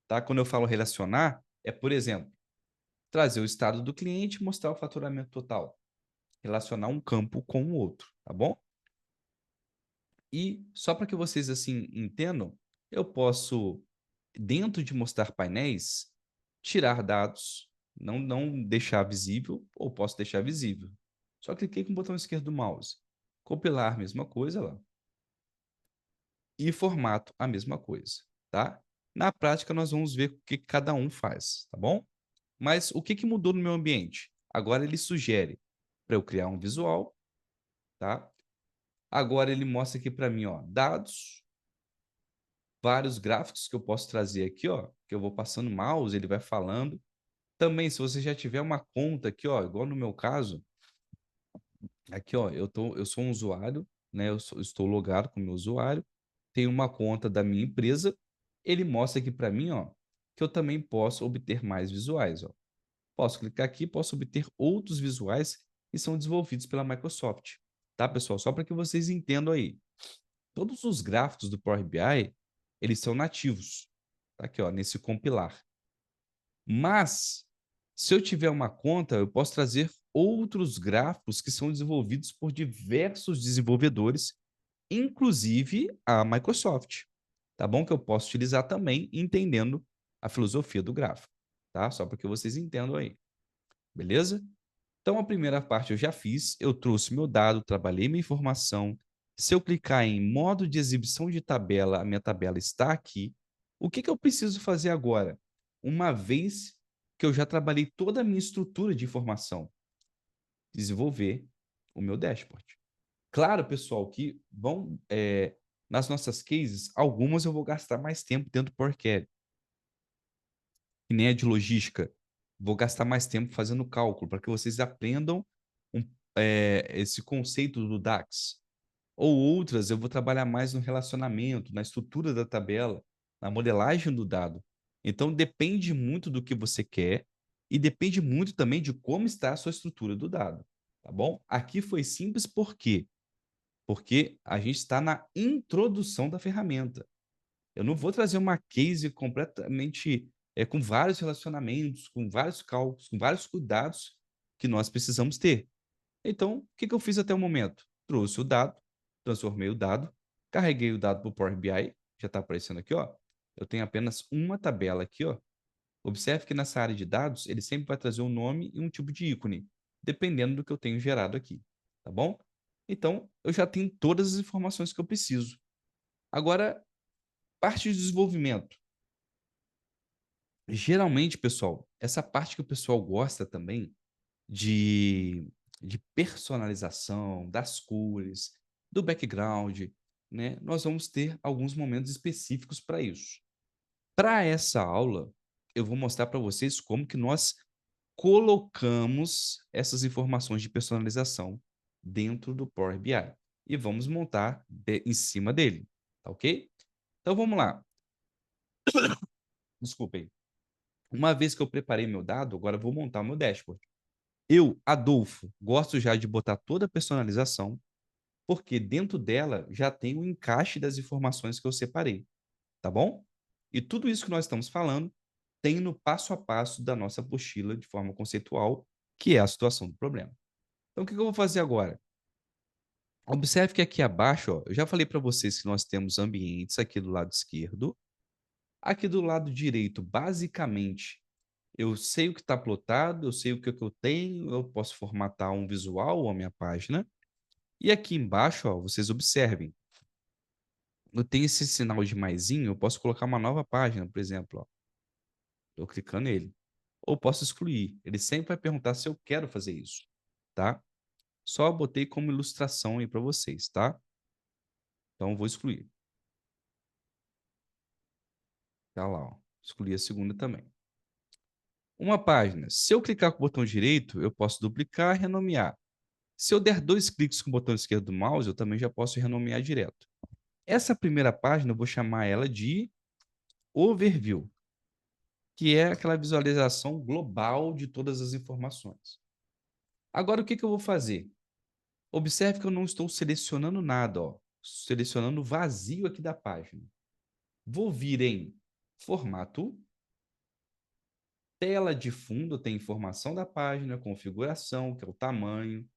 Tá? Quando eu falo relacionar, é, por exemplo, trazer o estado do cliente e mostrar o faturamento total. Relacionar um campo com o outro, tá bom? E só para que vocês assim entendam, eu posso, dentro de mostrar painéis, tirar dados, não deixar visível, ou posso deixar visível. Só cliquei com o botão esquerdo do mouse. Compilar, mesma coisa lá. E formato, a mesma coisa, tá? Na prática, nós vamos ver o que cada um faz, tá bom? Mas o que mudou no meu ambiente? Agora ele sugere para eu criar um visual, tá? Agora ele mostra aqui para mim, ó, dados, vários gráficos que eu posso trazer aqui, ó, que eu vou passando mouse, ele vai falando. Também, se você já tiver uma conta aqui, ó, igual no meu caso, aqui, ó, eu sou um usuário, né? Estou logado com o meu usuário, tenho uma conta da minha empresa, ele mostra aqui para mim, ó, que eu também posso obter mais visuais, ó. Posso clicar aqui, posso obter outros visuais que são desenvolvidos pela Microsoft, tá, pessoal? Só para que vocês entendam aí. Todos os gráficos do Power BI, eles são nativos, tá aqui, ó, nesse compilar. Mas, se eu tiver uma conta, eu posso trazer outros gráficos que são desenvolvidos por diversos desenvolvedores, inclusive a Microsoft, tá bom? Que eu posso utilizar também entendendo a filosofia do gráfico, tá? Só para que vocês entendam aí, beleza? Então, a primeira parte eu já fiz, eu trouxe meu dado, trabalhei minha informação. Se eu clicar em modo de exibição de tabela, a minha tabela está aqui. O que eu preciso fazer agora? Uma vez que eu já trabalhei toda a minha estrutura de informação, desenvolver o meu dashboard. Claro, pessoal, que nas nossas cases, algumas eu vou gastar mais tempo dentro do Power Query, que nem a de logística. Vou gastar mais tempo fazendo cálculo, para que vocês aprendam esse conceito do DAX. Ou outras, eu vou trabalhar mais no relacionamento, na estrutura da tabela, na modelagem do dado. Então, depende muito do que você quer e depende muito também de como está a sua estrutura do dado, tá bom? Aqui foi simples por quê? Porque a gente está na introdução da ferramenta. Eu não vou trazer uma case completamente com vários relacionamentos, com vários cálculos, com vários cuidados que nós precisamos ter. Então, o que eu fiz até o momento? Trouxe o dado, transformei o dado, carreguei o dado para o Power BI, já está aparecendo aqui, ó. Eu tenho apenas uma tabela aqui, ó. Observe que nessa área de dados, ele sempre vai trazer um nome e um tipo de ícone, dependendo do que eu tenho gerado aqui, tá bom? Então, eu já tenho todas as informações que eu preciso. Agora, parte de desenvolvimento. Geralmente, pessoal, essa parte que o pessoal gosta também de, de personalização, das cores, do background, né? Nós vamos ter alguns momentos específicos para isso. Para essa aula, eu vou mostrar para vocês como que nós colocamos essas informações de personalização dentro do Power BI e vamos montar em cima dele, tá ok? Então vamos lá. Desculpem. Uma vez que eu preparei meu dado, agora eu vou montar o meu dashboard. Eu, Adolfo, gosto já de botar toda a personalização, porque dentro dela já tem o encaixe das informações que eu separei, tá bom? E tudo isso que nós estamos falando tem no passo a passo da nossa apostila de forma conceitual, que é a situação do problema. Então, o que eu vou fazer agora? Observe que aqui abaixo, ó, eu já falei para vocês que nós temos ambientes aqui do lado esquerdo. Aqui do lado direito, basicamente, eu sei o que está plotado, eu sei o que eu tenho, eu posso formatar um visual ou a minha página. E aqui embaixo, ó, vocês observem, eu tenho esse sinal de maisinho, eu posso colocar uma nova página, por exemplo. Estou clicando nele. Ou posso excluir. Ele sempre vai perguntar se eu quero fazer isso, tá? Só botei como ilustração aí para vocês, tá? Então, vou excluir. Tá lá, ó. Excluí a segunda também. Uma página. Se eu clicar com o botão direito, eu posso duplicar e renomear. Se eu der 2 cliques com o botão esquerdo do mouse, eu também já posso renomear direto. Essa primeira página, eu vou chamar ela de Overview, que é aquela visualização global de todas as informações. Agora, o que eu vou fazer? Observe que eu não estou selecionando nada, ó. Selecionando o vazio aqui da página. Vou vir em Formato, Tela de fundo, tem informação da página, configuração, que é o tamanho,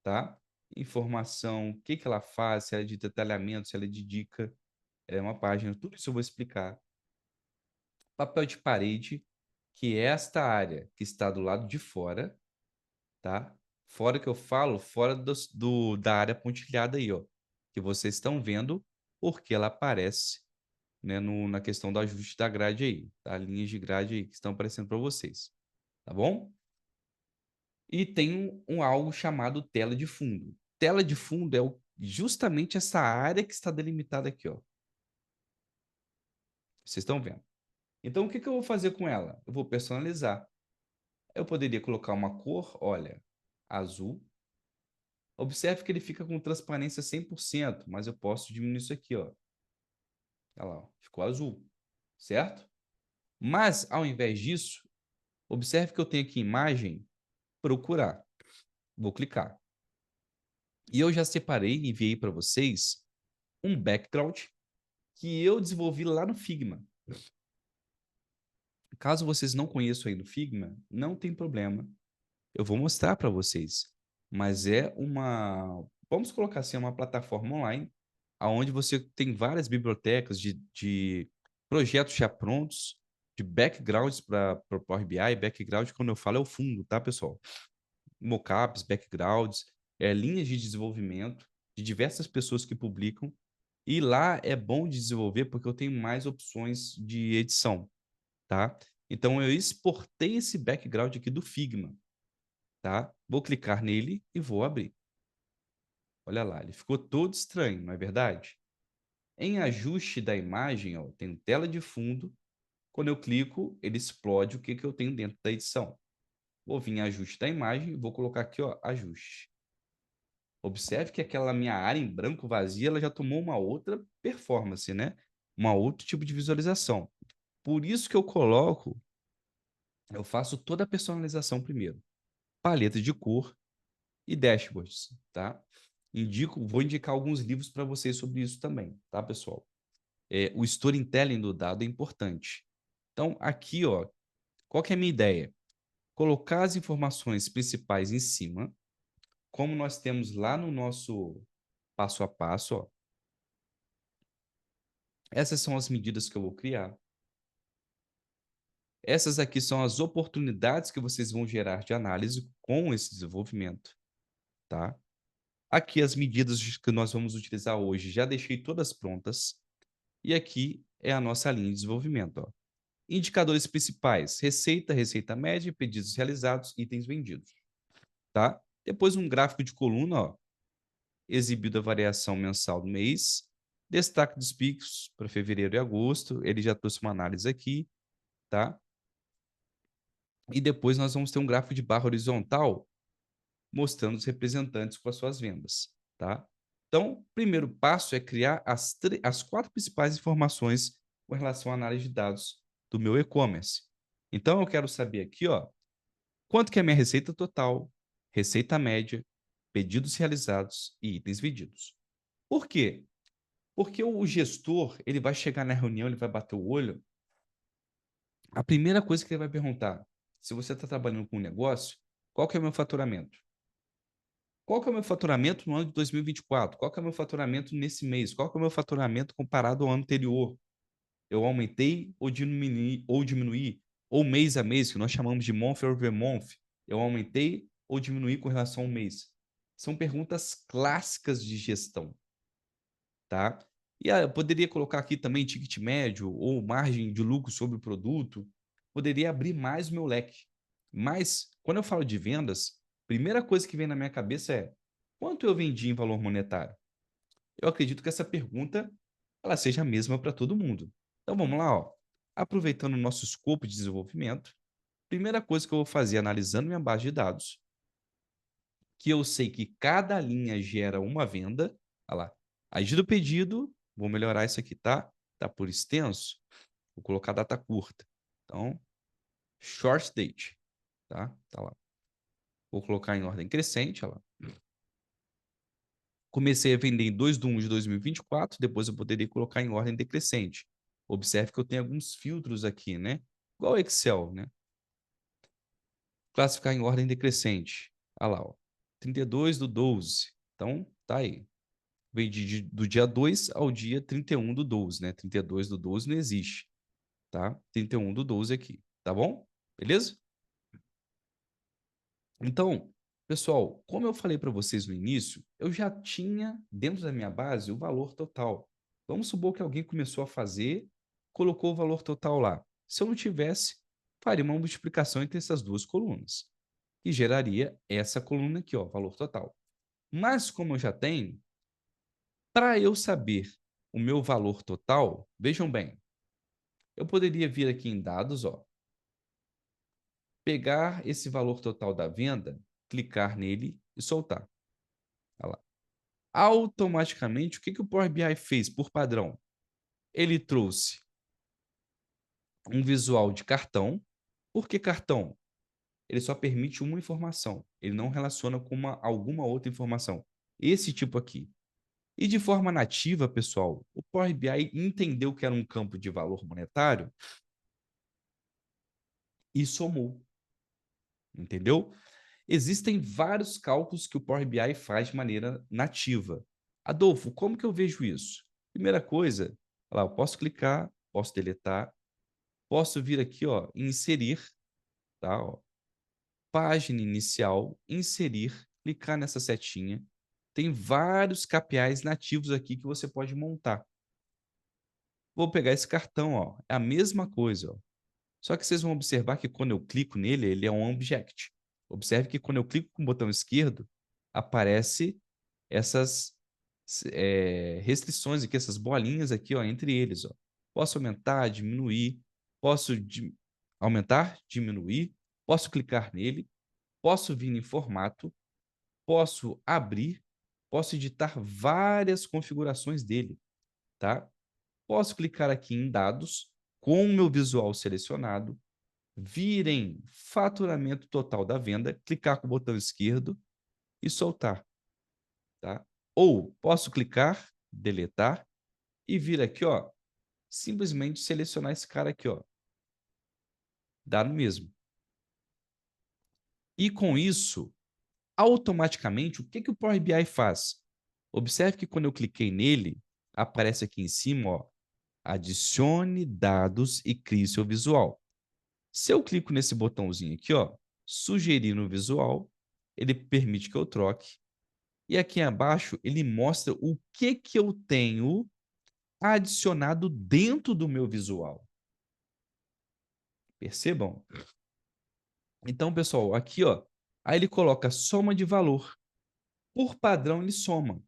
tá? Informação, o que ela faz, se ela é de detalhamento, se ela é de dica, é uma página, tudo isso eu vou explicar. Papel de parede, que é esta área que está do lado de fora, tá? Fora que eu falo, fora da área pontilhada aí, ó, que vocês estão vendo, porque ela aparece, né, na questão do ajuste da grade aí, tá? Linhas de grade aí que estão aparecendo para vocês, tá bom? E tem algo chamado tela de fundo. Tela de fundo é justamente essa área que está delimitada aqui, ó. Vocês estão vendo? Então, o que eu vou fazer com ela? Eu vou personalizar. Eu poderia colocar uma cor, olha, azul. Observe que ele fica com transparência 100%, mas eu posso diminuir isso aqui, ó. Olha lá, ó, ficou azul, certo? Mas, ao invés disso, observe que eu tenho aqui imagem, procurar. Vou clicar. E eu já separei e enviei para vocês um background que eu desenvolvi lá no Figma. Caso vocês não conheçam aí no Figma, não tem problema. Eu vou mostrar para vocês. Mas é vamos colocar assim, uma plataforma online, onde você tem várias bibliotecas de projetos já prontos, de backgrounds para o Power BI. Background, quando eu falo, é o fundo, tá, pessoal? Mockups, backgrounds, linhas de desenvolvimento de diversas pessoas que publicam. E lá é bom de desenvolver porque eu tenho mais opções de edição, tá? Então, eu exportei esse background aqui do Figma, tá? Vou clicar nele e vou abrir. Olha lá, ele ficou todo estranho, não é verdade? Em ajuste da imagem, ó, tem tela de fundo. Quando eu clico, ele explode o que eu tenho dentro da edição. Vou vir em ajuste da imagem e vou colocar aqui, ó, ajuste. Observe que aquela minha área em branco vazia, ela já tomou uma outra performance, né? Um outro tipo de visualização. Por isso que eu faço toda a personalização primeiro. Paleta de cor e dashboards, tá? Vou indicar alguns livros para vocês sobre isso também, tá, pessoal? O storytelling do dado é importante. Então, aqui, ó, qual que é a minha ideia? Colocar as informações principais em cima, como nós temos lá no nosso passo a passo, ó. Essas são as medidas que eu vou criar. Essas aqui são as oportunidades que vocês vão gerar de análise com esse desenvolvimento, tá? Aqui as medidas que nós vamos utilizar hoje, já deixei todas prontas. E aqui é a nossa linha de desenvolvimento, ó. Indicadores principais: receita, receita média, pedidos realizados, itens vendidos, tá? Depois um gráfico de coluna, ó, exibido a variação mensal do mês, destaque dos picos para fevereiro e agosto, ele já trouxe uma análise aqui, tá? E depois nós vamos ter um gráfico de barra horizontal mostrando os representantes com as suas vendas, tá? Então, o primeiro passo é criar as 4 principais informações com relação à análise de dados do meu e-commerce. Então, eu quero saber aqui, ó, quanto que é a minha receita total, receita média, pedidos realizados e itens vendidos. Por quê? Porque o gestor, ele vai chegar na reunião, ele vai bater o olho, a primeira coisa que ele vai perguntar, se você está trabalhando com um negócio, qual que é o meu faturamento? Qual que é o meu faturamento no ano de 2024? Qual que é o meu faturamento nesse mês? Qual que é o meu faturamento comparado ao ano anterior? Eu aumentei ou diminuí, ou mês a mês, que nós chamamos de month over month. Eu aumentei ou diminuí com relação ao mês? São perguntas clássicas de gestão, tá? E eu poderia colocar aqui também ticket médio ou margem de lucro sobre o produto. Poderia abrir mais o meu leque. Mas, quando eu falo de vendas, a primeira coisa que vem na minha cabeça é: quanto eu vendi em valor monetário? Eu acredito que essa pergunta ela seja a mesma para todo mundo. Então vamos lá, ó. Aproveitando o nosso escopo de desenvolvimento, primeira coisa que eu vou fazer analisando minha base de dados, que eu sei que cada linha gera uma venda. Olha lá. ID do pedido, vou melhorar isso aqui, tá? Tá por extenso, vou colocar data curta. Então, short date, tá? Tá lá. Vou colocar em ordem crescente, olha lá. Comecei a vender em 2/1 de 2024, depois eu poderia colocar em ordem decrescente. Observe que eu tenho alguns filtros aqui, né? Igual o Excel, né? Classificar em ordem decrescente. Olha lá, ó. 32/12. Então, tá aí. Vendi do dia 2 ao dia 31/12, né? 32/12 não existe, tá? 31/12 aqui, tá bom? Beleza? Então, pessoal, como eu falei para vocês no início, eu já tinha dentro da minha base o valor total. Vamos supor que alguém começou a fazer, colocou o valor total lá. Se eu não tivesse, faria uma multiplicação entre essas duas colunas e geraria essa coluna aqui, ó, valor total. Mas como eu já tenho, para eu saber o meu valor total, vejam bem, eu poderia vir aqui em dados, ó, pegar esse valor total da venda, clicar nele e soltar. Olha lá. Automaticamente, o que o Power BI fez por padrão? Ele trouxe um visual de cartão. Por que cartão? Ele só permite uma informação. Ele não relaciona com alguma outra informação. Esse tipo aqui. E de forma nativa, pessoal, o Power BI entendeu que era um campo de valor monetário e somou. Entendeu? Existem vários cálculos que o Power BI faz de maneira nativa. Adolfo, como que eu vejo isso? Primeira coisa, lá, eu posso clicar, posso deletar, posso vir aqui, ó, inserir, tá? Ó, página inicial, inserir, clicar nessa setinha. Tem vários KPIs nativos aqui que você pode montar. Vou pegar esse cartão, ó, é a mesma coisa, ó. Só que vocês vão observar que quando eu clico nele, ele é um object. Observe que quando eu clico com o botão esquerdo, aparece essas restrições aqui, essas bolinhas aqui, ó, entre eles, ó. Posso aumentar, diminuir, posso aumentar, diminuir, posso clicar nele, posso vir em formato, posso abrir, posso editar várias configurações dele, tá? Posso clicar aqui em dados, com o meu visual selecionado, vir em faturamento total da venda, clicar com o botão esquerdo e soltar, tá? Ou posso clicar, deletar e vir aqui, ó, simplesmente selecionar esse cara aqui, ó. Dá no mesmo. E com isso, automaticamente, o que que o Power BI faz? Observe que quando eu cliquei nele, aparece aqui em cima, ó, adicione dados e crie seu visual. Se eu clico nesse botãozinho aqui, ó, sugerir no visual, ele permite que eu troque. E aqui abaixo, ele mostra o que eu tenho adicionado dentro do meu visual. Percebam? Então, pessoal, aqui, ó, aí ele coloca soma de valor. Por padrão, ele soma.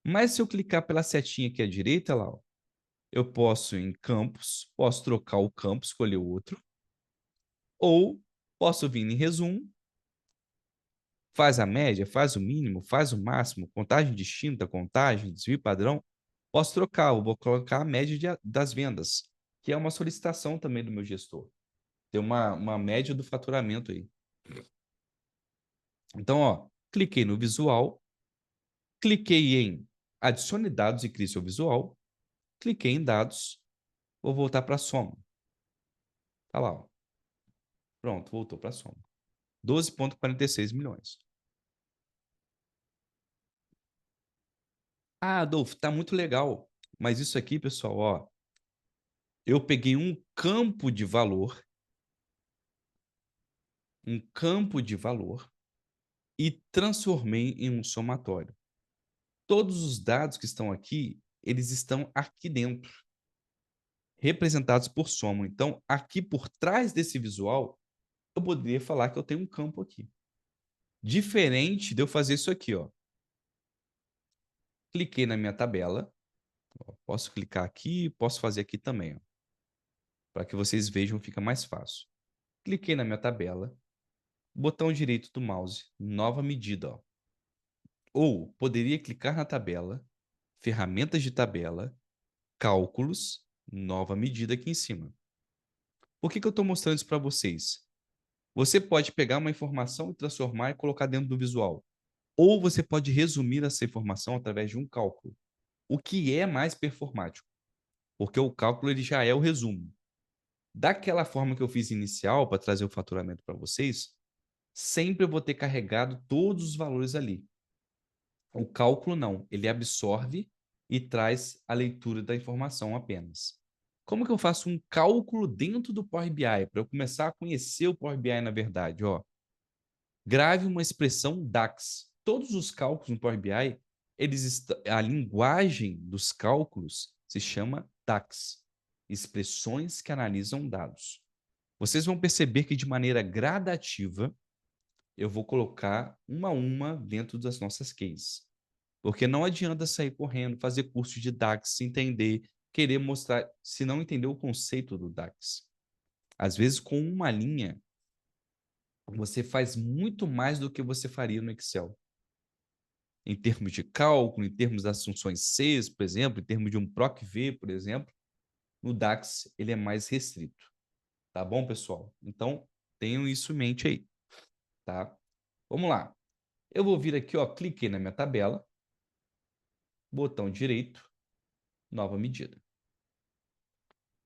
Mas se eu clicar pela setinha aqui à direita, lá, ó, eu posso ir em campos, posso trocar o campo, escolher outro, ou posso vir em resumo, faz a média, faz o mínimo, faz o máximo, contagem distinta, contagem, desvio padrão, posso trocar, eu vou colocar a média das vendas, que é uma solicitação também do meu gestor. Tem uma média do faturamento aí. Então, ó, cliquei no visual, cliquei em adicione dados e crie seu visual, cliquei em dados, vou voltar para a soma. Tá lá, ó. Pronto, voltou para a soma. 12,46 milhões. Ah, Adolfo, tá muito legal. Mas isso aqui, pessoal, ó, eu peguei um campo de valor e transformei em um somatório. Todos os dados que estão aqui, eles estão aqui dentro, representados por soma. Então, aqui por trás desse visual, eu poderia falar que eu tenho um campo aqui. Diferente de eu fazer isso aqui, ó. Cliquei na minha tabela. Ó, posso clicar aqui, posso fazer aqui também, ó, para que vocês vejam, fica mais fácil. Cliquei na minha tabela, botão direito do mouse, nova medida, ó. Ou poderia clicar na tabela, ferramentas de tabela, cálculos, nova medida aqui em cima. Por que eu estou mostrando isso para vocês? Você pode pegar uma informação e transformar e colocar dentro do visual. Ou você pode resumir essa informação através de um cálculo, o que é mais performático, porque o cálculo ele já é o resumo. Daquela forma que eu fiz inicial para trazer o faturamento para vocês, sempre eu vou ter carregado todos os valores ali. O cálculo não, ele absorve e traz a leitura da informação apenas. Como que eu faço um cálculo dentro do Power BI para eu começar a conhecer o Power BI na verdade? Ó, grave uma expressão DAX. Todos os cálculos no Power BI, a linguagem dos cálculos se chama DAX, expressões que analisam dados. Vocês vão perceber que de maneira gradativa eu vou colocar uma a uma dentro das nossas cases. Porque não adianta sair correndo, fazer curso de DAX, se entender, querer mostrar, se não entender o conceito do DAX. Às vezes, com uma linha, você faz muito mais do que você faria no Excel. Em termos de cálculo, em termos das funções C, por exemplo, em termos de um PROC-V, por exemplo, no DAX ele é mais restrito. Tá bom, pessoal? Então, tenham isso em mente aí, tá? Vamos lá. Eu vou vir aqui, ó, cliquei na minha tabela, botão direito, nova medida.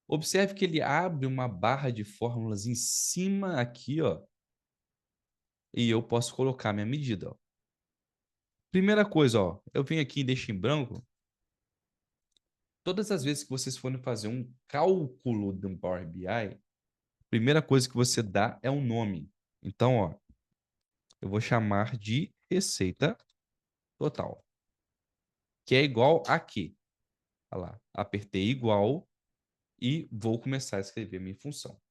Observe que ele abre uma barra de fórmulas em cima aqui, ó, e eu posso colocar minha medida, ó. Primeira coisa, ó, eu venho aqui e deixo em branco. Todas as vezes que vocês forem fazer um cálculo do Power BI, a primeira coisa que você dá é um nome. Então, ó, eu vou chamar de receita total, que é igual a quê? Olha lá, apertei igual e vou começar a escrever minha função.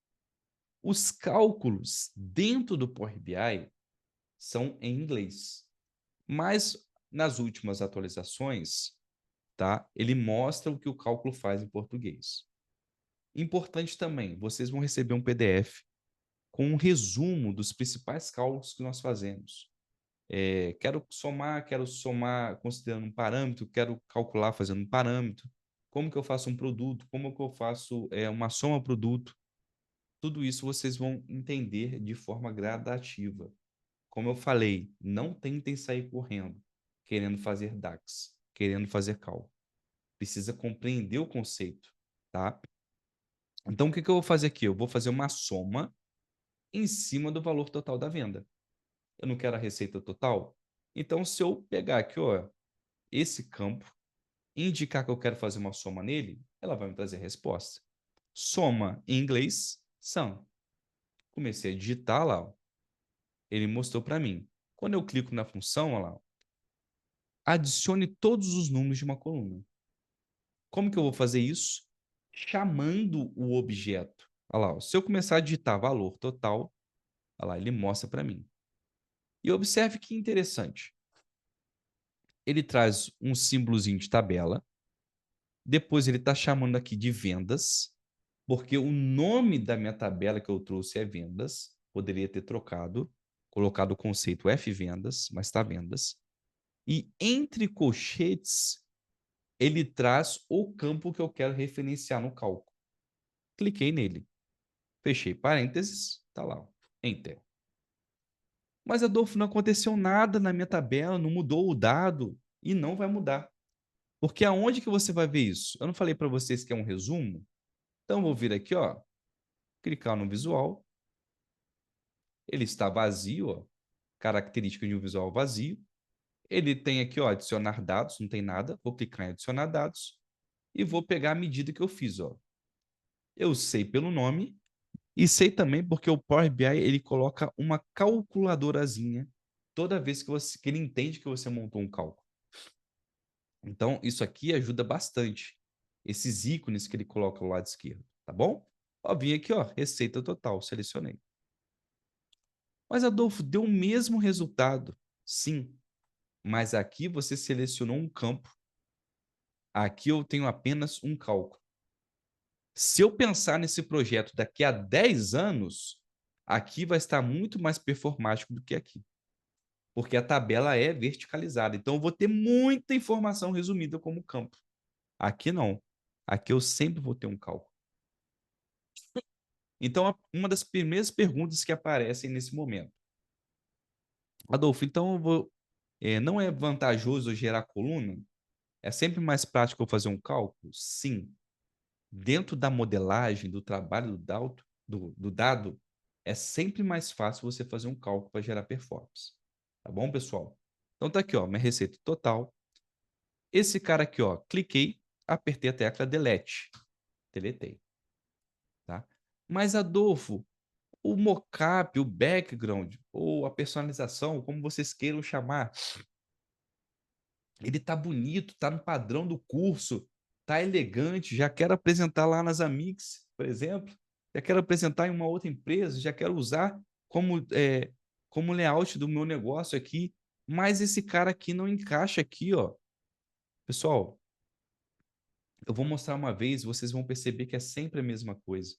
Os cálculos dentro do Power BI são em inglês, mas nas últimas atualizações, tá? Ele mostra o que o cálculo faz em português. Importante também, vocês vão receber um PDF com um resumo dos principais cálculos que nós fazemos. Quero somar considerando um parâmetro, quero calcular fazendo um parâmetro, como que eu faço um produto, como que eu faço uma soma-produto. Tudo isso vocês vão entender de forma gradativa. Como eu falei, não tentem sair correndo, querendo fazer DAX, querendo fazer cálculo. Precisa compreender o conceito, tá? Então, o que eu vou fazer aqui? Eu vou fazer uma soma em cima do valor total da venda. Eu não quero a receita total? Então, se eu pegar aqui, ó, esse campo, indicar que eu quero fazer uma soma nele, ela vai me trazer a resposta. Soma em inglês, sum. Comecei a digitar lá, ó. Ele mostrou para mim. Quando eu clico na função, ó lá, adicione todos os números de uma coluna. Como que eu vou fazer isso? Chamando o objeto. Olha lá, ó, se eu começar a digitar valor total, olha lá, ele mostra para mim. E observe que interessante. Ele traz um símbolozinho de tabela. Depois ele está chamando aqui de vendas, porque o nome da minha tabela que eu trouxe é vendas. Poderia ter trocado, colocado o conceito F vendas, mas está vendas. E entre colchetes, ele traz o campo que eu quero referenciar no cálculo. Cliquei nele. Fechei parênteses, tá lá, ó, Enter. Mas, Adolfo, não aconteceu nada na minha tabela, não mudou o dado e não vai mudar. Porque aonde que você vai ver isso? Eu não falei para vocês que é um resumo? Então, eu vou vir aqui, ó, clicar no visual. Ele está vazio, ó, característica de um visual vazio. Ele tem aqui, ó, adicionar dados, não tem nada. Vou clicar em adicionar dados e vou pegar a medida que eu fiz, ó. Eu sei pelo nome e sei também porque o Power BI ele coloca uma calculadorazinha toda vez que ele entende que você montou um cálculo. Então, isso aqui ajuda bastante. Esses ícones que ele coloca ao lado esquerdo, tá bom? Ó, vim aqui, ó, receita total, selecionei. Mas, Adolfo, deu o mesmo resultado. Sim, mas aqui você selecionou um campo. Aqui eu tenho apenas um cálculo. Se eu pensar nesse projeto daqui a 10 anos, aqui vai estar muito mais performático do que aqui. Porque a tabela é verticalizada. Então, eu vou ter muita informação resumida como campo. Aqui não. Aqui eu sempre vou ter um cálculo. Então, uma das primeiras perguntas que aparecem nesse momento. Adolfo, então não é vantajoso gerar coluna? É sempre mais prático eu fazer um cálculo? Sim. Dentro da modelagem, do trabalho do dado, é sempre mais fácil você fazer um cálculo para gerar performance. Tá bom, pessoal? Então tá aqui, ó, minha receita total. Esse cara aqui, ó, cliquei, apertei a tecla Delete. Deletei. Tá? Mas, Adolfo, o mockup, o background, ou a personalização, como vocês queiram chamar, ele tá bonito, tá no padrão do curso, tá elegante, já quero apresentar lá nas Amix, por exemplo, já quero apresentar em uma outra empresa, já quero usar como layout do meu negócio aqui, mas esse cara aqui não encaixa aqui, ó. Pessoal, eu vou mostrar uma vez, vocês vão perceber que é sempre a mesma coisa,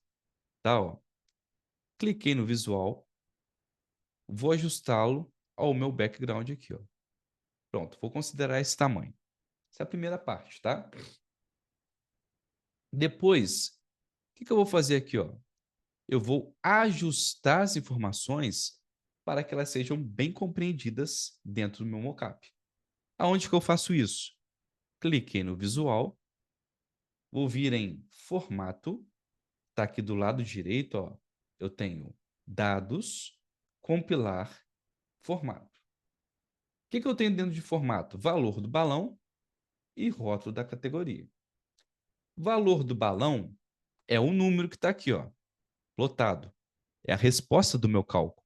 tá, ó. Cliquei no visual, vou ajustá-lo ao meu background aqui, ó. Pronto, vou considerar esse tamanho. Essa é a primeira parte, tá? Depois, o que eu vou fazer aqui, ó? Eu vou ajustar as informações para que elas sejam bem compreendidas dentro do meu mockup. Aonde que eu faço isso? Cliquei no visual, vou vir em formato, tá aqui do lado direito, ó, eu tenho dados, compilar, formato. O que eu tenho dentro de formato? Valor do balão e rótulo da categoria. Valor do balão é o número que está aqui, ó, lotado. É a resposta do meu cálculo.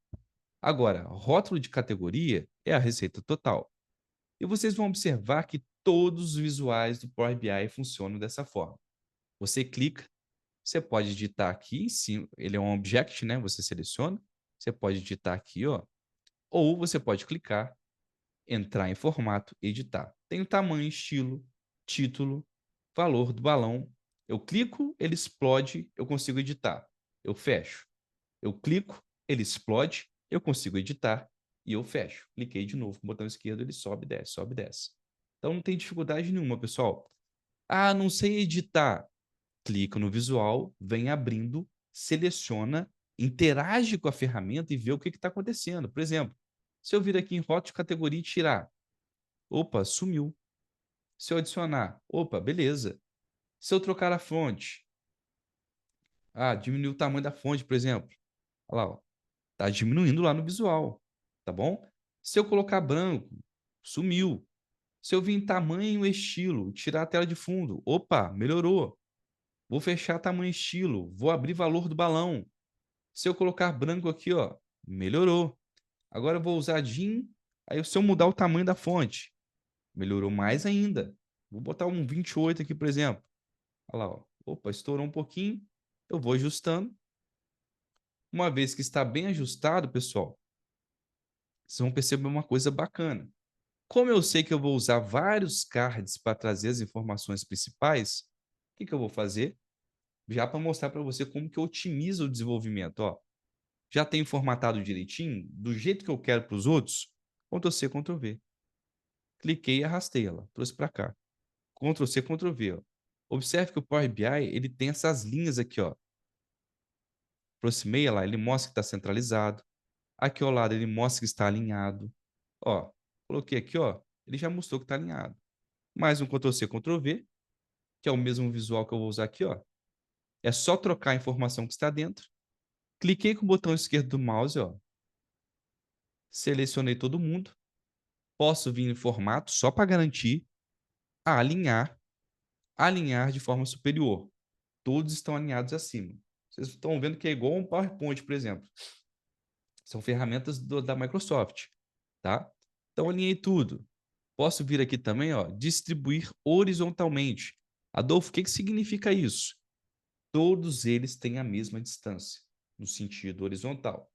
Agora, rótulo de categoria é a receita total. E vocês vão observar que todos os visuais do Power BI funcionam dessa forma. Você clica, Você pode digitar aqui em cima, ele é um object, né? Você seleciona, você pode digitar aqui, ó, ou você pode clicar, entrar em formato, editar. Tem o tamanho, estilo, título, valor do balão. Eu clico, ele explode, eu consigo editar. Eu fecho. Eu clico, ele explode, eu consigo editar e eu fecho. Cliquei de novo com o botão esquerdo, ele sobe, desce, sobe, desce. Então não tem dificuldade nenhuma, pessoal. Ah, não sei editar. Clica no visual, vem abrindo, seleciona, interage com a ferramenta e vê o que está acontecendo. Por exemplo, se eu vir aqui em rota de categoria e tirar, opa, sumiu. Se eu adicionar, opa, beleza. Se eu trocar a fonte, diminuiu o tamanho da fonte, por exemplo. Olha lá, ó, tá diminuindo lá no visual, tá bom? Se eu colocar branco, sumiu. Se eu vir em tamanho e estilo, tirar a tela de fundo, opa, melhorou. Vou fechar tamanho e estilo, vou abrir valor do balão. Se eu colocar branco aqui, ó, melhorou. Agora eu vou usar DIN, aí se eu mudar o tamanho da fonte, melhorou mais ainda. Vou botar um 28 aqui, por exemplo. Olha lá, ó. Opa, estourou um pouquinho. Eu vou ajustando. Uma vez que está bem ajustado, pessoal, vocês vão perceber uma coisa bacana. Como eu sei que eu vou usar vários cards para trazer as informações principais, o que eu vou fazer? Já para mostrar para você como que eu otimizo o desenvolvimento. Ó, já tenho formatado direitinho, do jeito que eu quero para os outros, Ctrl+C, Ctrl+V. Cliquei e arrastei ela, trouxe para cá. Ctrl+C, Ctrl+V. Ó. Observe que o Power BI ele tem essas linhas aqui. Ó. Aproximei lá, ele mostra que está centralizado. Aqui ao lado ele mostra que está alinhado. Ó, coloquei aqui, ó, ele já mostrou que está alinhado. Mais um Ctrl+C, Ctrl+V, que é o mesmo visual que eu vou usar aqui, ó. É só trocar a informação que está dentro. Cliquei com o botão esquerdo do mouse, ó. Selecionei todo mundo. Posso vir em formato só para garantir. Alinhar. Alinhar de forma superior. Todos estão alinhados acima. Vocês estão vendo que é igual um PowerPoint, por exemplo. São ferramentas da Microsoft, tá? Então, alinhei tudo. Posso vir aqui também, ó, distribuir horizontalmente. Adolfo, o que significa isso? Todos eles têm a mesma distância, no sentido horizontal.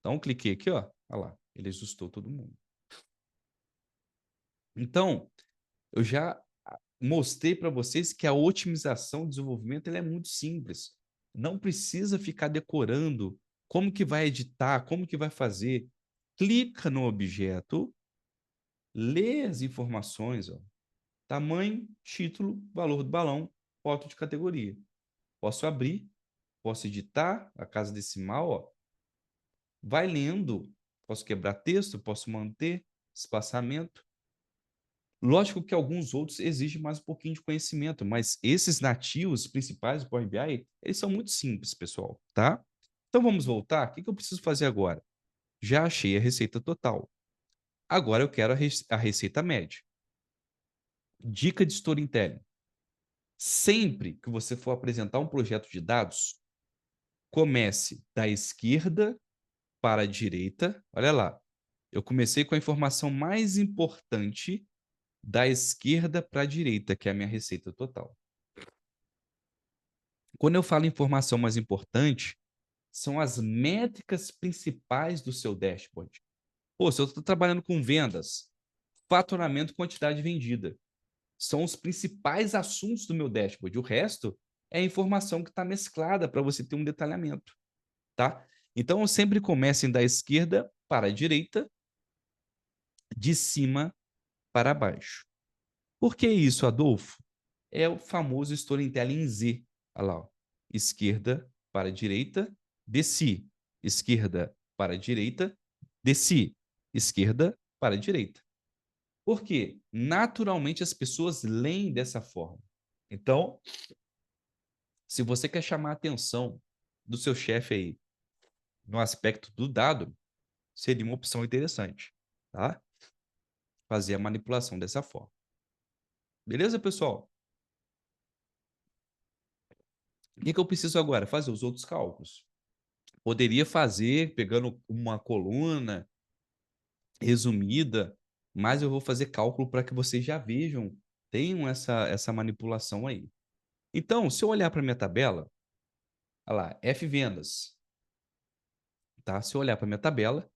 Então, cliquei aqui, ó, olha lá, ele ajustou todo mundo. Então, eu já mostrei para vocês que a otimização do desenvolvimento é muito simples. Não precisa ficar decorando como que vai editar, como que vai fazer. Clica no objeto, lê as informações, ó, tamanho, título, valor do balão, foto de categoria. Posso abrir, posso editar a casa decimal, ó. Vai lendo, posso quebrar texto, posso manter espaçamento. Lógico que alguns outros exigem mais um pouquinho de conhecimento, mas esses nativos principais do Power BI, eles são muito simples, pessoal, tá? Então vamos voltar. O que eu preciso fazer agora? Já achei a receita total. Agora eu quero a receita média. Dica de storytelling. Sempre que você for apresentar um projeto de dados, comece da esquerda para a direita. Olha lá, eu comecei com a informação mais importante da esquerda para a direita, que é a minha receita total. Quando eu falo informação mais importante, são as métricas principais do seu dashboard. Pô, se eu estou trabalhando com vendas, faturamento, quantidade vendida, são os principais assuntos do meu dashboard. O resto é a informação que está mesclada para você ter um detalhamento, tá? Então, eu sempre começo da esquerda para a direita, de cima para baixo. Por que isso, Adolfo? É o famoso storytelling Z. Olha lá, ó. Esquerda para direita, desci. Esquerda para direita, desci. Esquerda para direita. Por quê? Naturalmente as pessoas leem dessa forma. Então, se você quer chamar a atenção do seu chefe aí no aspecto do dado, seria uma opção interessante, tá? Fazer a manipulação dessa forma. Beleza, pessoal? O que eu preciso agora? Fazer os outros cálculos. Poderia fazer pegando uma coluna resumida, mas eu vou fazer cálculo para que vocês já vejam, tenham essa manipulação aí. Então, se eu olhar para a minha tabela, Olha lá, F vendas. Tá? Se eu olhar para minha tabela,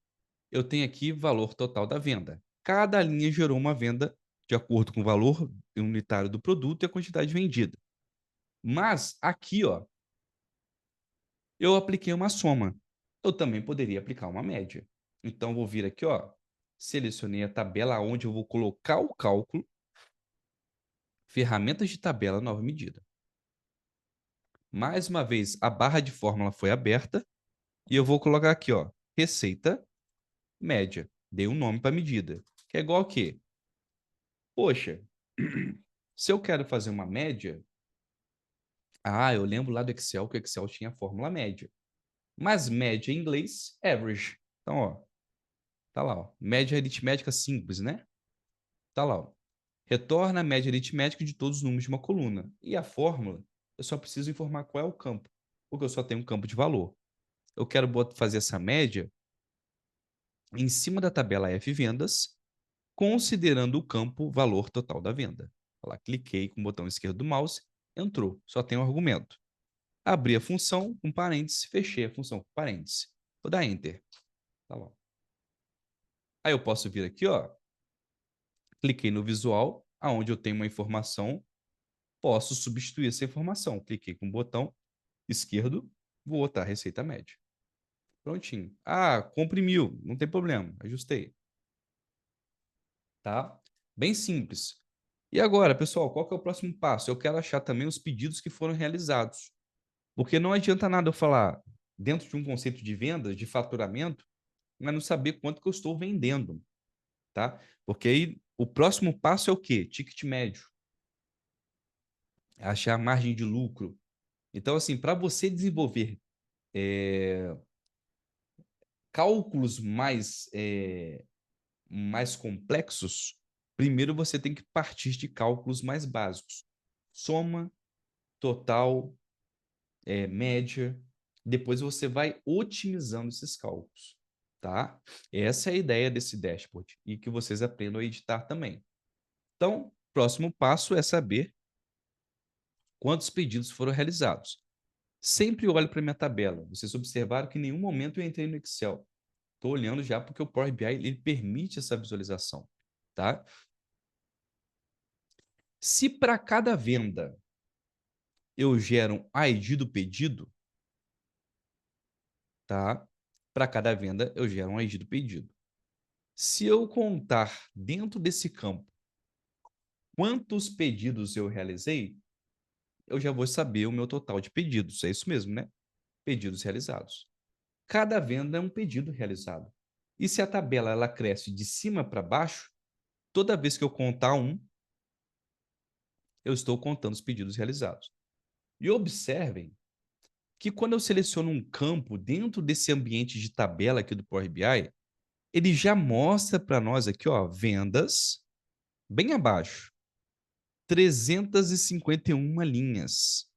eu tenho aqui valor total da venda. Cada linha gerou uma venda de acordo com o valor unitário do produto e a quantidade vendida. Mas aqui, ó, eu apliquei uma soma. Eu também poderia aplicar uma média. Então, vou vir aqui, ó, selecionei a tabela onde eu vou colocar o cálculo, ferramentas de tabela, nova medida. Mais uma vez, a barra de fórmula foi aberta e eu vou colocar aqui, ó, receita média. Dei um nome para a medida, que é igual a quê? Poxa, se eu quero fazer uma média, eu lembro lá do Excel que o Excel tinha a fórmula média. Mas média em inglês, average. Então, ó, tá lá, ó, média aritmética simples, né? Tá lá, ó. Retorna a média aritmética de todos os números de uma coluna. E a fórmula, eu só preciso informar qual é o campo, porque eu só tenho um campo de valor. Eu quero fazer essa média em cima da tabela F vendas, considerando o campo valor total da venda. Lá, cliquei com o botão esquerdo do mouse, entrou, só tem um argumento. Abri a função com parênteses, fechei a função com parênteses. Vou dar Enter. Tá lá. Aí eu posso vir aqui, ó, cliquei no visual, aonde eu tenho uma informação, posso substituir essa informação. Cliquei com o botão esquerdo, vou botar a receita média. Prontinho. Comprimiu, não tem problema, ajustei. Tá? Bem simples. E agora, pessoal, qual que é o próximo passo? Eu quero achar também os pedidos que foram realizados. Porque não adianta nada eu falar dentro de um conceito de vendas, de faturamento, mas não saber quanto que eu estou vendendo, tá? Porque aí o próximo passo é o quê? Ticket médio. Achar a margem de lucro. Então, assim, para você desenvolver cálculos mais complexos, primeiro você tem que partir de cálculos mais básicos. Soma, total, média. Depois você vai otimizando esses cálculos, tá? Essa é a ideia desse dashboard e que vocês aprendam a editar também. Então, próximo passo é saber quantos pedidos foram realizados. Sempre olho para minha tabela. Vocês observaram que em nenhum momento eu entrei no Excel. Estou olhando já porque o Power BI ele permite essa visualização, tá? Se para cada venda eu gero um ID do pedido, tá? Para cada venda eu gero um ID do pedido. Se eu contar dentro desse campo quantos pedidos eu realizei, eu já vou saber o meu total de pedidos. É isso mesmo, né? Pedidos realizados. Cada venda é um pedido realizado. E se a tabela ela cresce de cima para baixo, toda vez que eu contar um, eu estou contando os pedidos realizados. E observem que quando eu seleciono um campo dentro desse ambiente de tabela aqui do Power BI, ele já mostra para nós aqui, ó, vendas, bem abaixo, 351 linhas.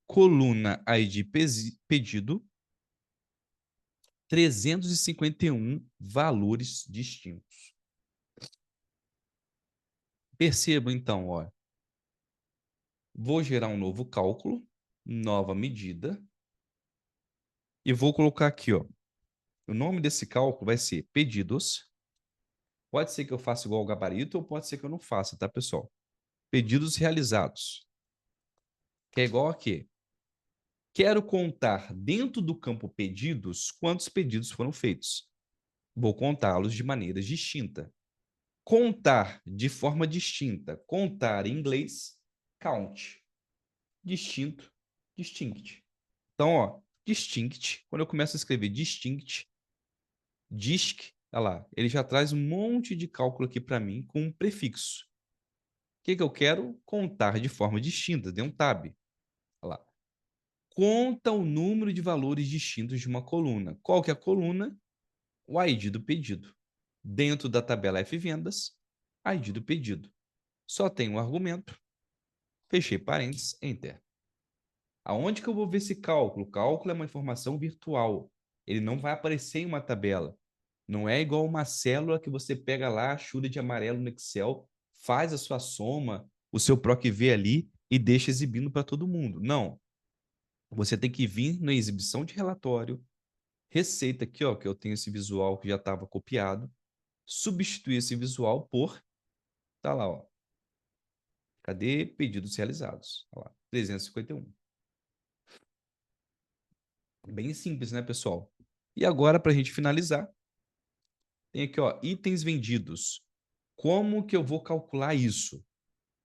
Coluna ID pedido, 351 valores distintos. Perceba então, ó, vou gerar um novo cálculo, nova medida, e vou colocar aqui, ó, o nome desse cálculo vai ser pedidos. Pode ser que eu faça igual ao gabarito ou pode ser que eu não faça, tá, pessoal? Pedidos realizados. Que é igual a quê? Quero contar dentro do campo pedidos quantos pedidos foram feitos. Vou contá-los de maneira distinta. Contar de forma distinta. Contar em inglês, count. Distinto, distinct. Então, ó, distinct, quando eu começo a escrever distinct, disc, olha lá, ele já traz um monte de cálculo aqui para mim com um prefixo. O que eu quero? Contar de forma distinta, dê um tab. Olha lá. Conta o número de valores distintos de uma coluna. Qual que é a coluna? O ID do pedido. Dentro da tabela F vendas, ID do pedido. Só tem um argumento. Fechei parênteses, Enter. Aonde que eu vou ver esse cálculo? O cálculo é uma informação virtual. Ele não vai aparecer em uma tabela. Não é igual uma célula que você pega lá, chuda de amarelo no Excel, faz a sua soma, o seu PROC vê ali e deixa exibindo para todo mundo. Não. você tem que vir na exibição de relatório, receita aqui, ó, que eu tenho esse visual que já estava copiado, substituir esse visual por, tá lá, ó. Cadê pedidos realizados? Olha lá, 351. Bem simples, né, pessoal? E agora, para a gente finalizar, tem aqui, ó, itens vendidos. Como que eu vou calcular isso?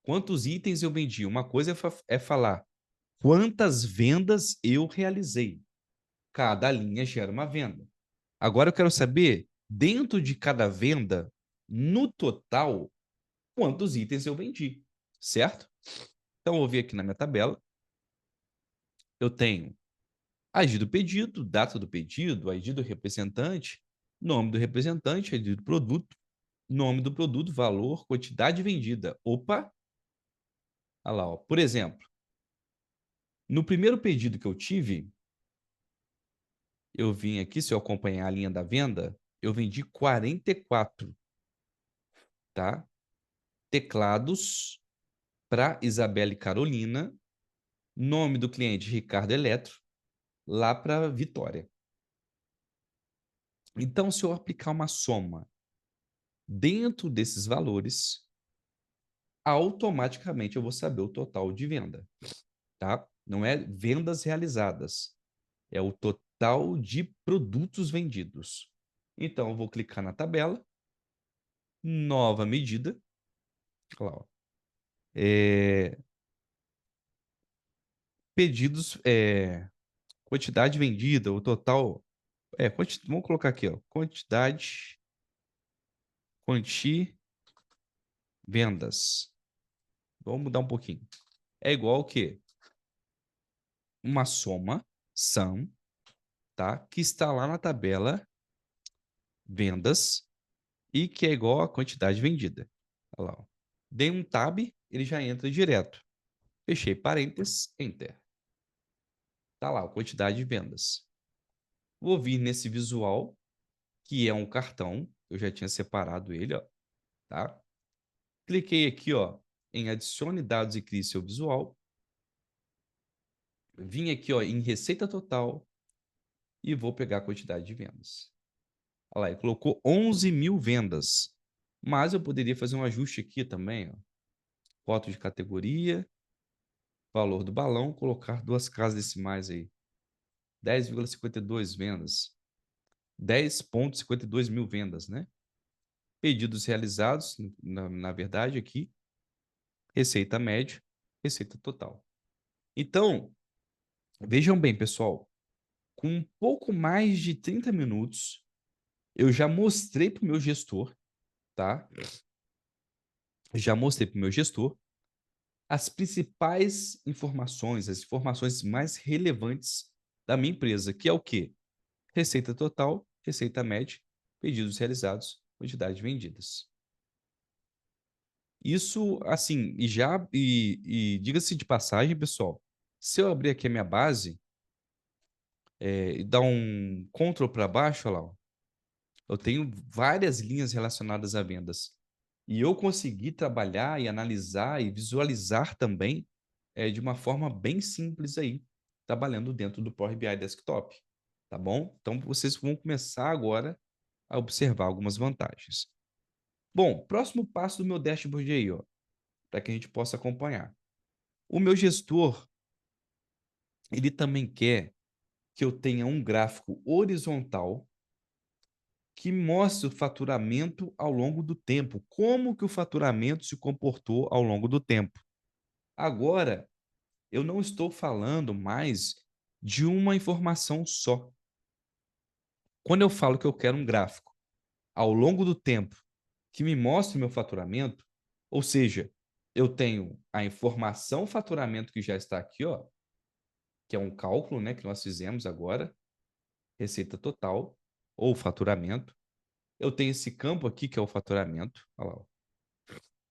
Quantos itens eu vendi? Uma coisa é falar quantas vendas eu realizei. Cada linha gera uma venda. Agora eu quero saber, dentro de cada venda, no total, quantos itens eu vendi, certo? Então, eu vou vir aqui na minha tabela. Eu tenho ID do pedido, data do pedido, ID do representante, nome do representante, ID do produto, nome do produto, valor, quantidade vendida. Opa! Olha lá, ó. Por exemplo, no primeiro pedido que eu tive, eu vim aqui, se eu acompanhar a linha da venda, eu vendi 44, tá? Teclados para Isabelle Carolina, nome do cliente Ricardo Eletro, lá para Vitória. Então, se eu aplicar uma soma dentro desses valores, automaticamente eu vou saber o total de venda, tá? Não é vendas realizadas, é o total de produtos vendidos. Então, eu vou clicar na tabela, nova medida, lá, ó, pedidos, quantidade vendida, o total, vamos colocar aqui, ó, vendas. Vamos mudar um pouquinho. É igual o quê? Uma soma, sum, tá? Que está lá na tabela vendas e que é igual a quantidade vendida. Olha lá, ó. Dei um tab, ele já entra direto. Fechei parênteses, enter. Tá lá, a quantidade de vendas. Vou vir nesse visual, que é um cartão. Eu já tinha separado ele, ó, tá? Cliquei aqui, ó, em adicione dados e crie seu visual. Vim aqui, ó, em receita total e vou pegar a quantidade de vendas. Olha lá, ele colocou 11 mil vendas. Mas eu poderia fazer um ajuste aqui também, ó. Foto de categoria, valor do balão, colocar duas casas decimais aí. 10,52 vendas. 10,52 mil vendas, né? Pedidos realizados, na verdade, aqui. Receita média, receita total. Então, vejam bem, pessoal. Com um pouco mais de 30 minutos, eu já mostrei para o meu gestor, tá? Já mostrei para o meu gestor as principais informações, as informações mais relevantes da minha empresa, que é o quê? Receita total, receita média, pedidos realizados, quantidade vendidas. Isso, assim, e diga-se de passagem, pessoal, se eu abrir aqui a minha base e dar um Ctrl para baixo, olha lá, ó, eu tenho várias linhas relacionadas a vendas. E eu consegui trabalhar e analisar e visualizar também de uma forma bem simples aí, trabalhando dentro do Power BI Desktop, tá bom? Então, vocês vão começar agora a observar algumas vantagens. Bom, próximo passo do meu dashboard aí, ó, para que a gente possa acompanhar. O meu gestor, ele também quer que eu tenha um gráfico horizontal que mostre o faturamento ao longo do tempo, como que o faturamento se comportou ao longo do tempo. Agora, eu não estou falando mais de uma informação só. Quando eu falo que eu quero um gráfico ao longo do tempo que me mostre meu faturamento, ou seja, eu tenho a informação faturamento que já está aqui, ó, que é um cálculo, né, que nós fizemos agora, receita total ou faturamento. Eu tenho esse campo aqui que é o faturamento, olha lá, ó,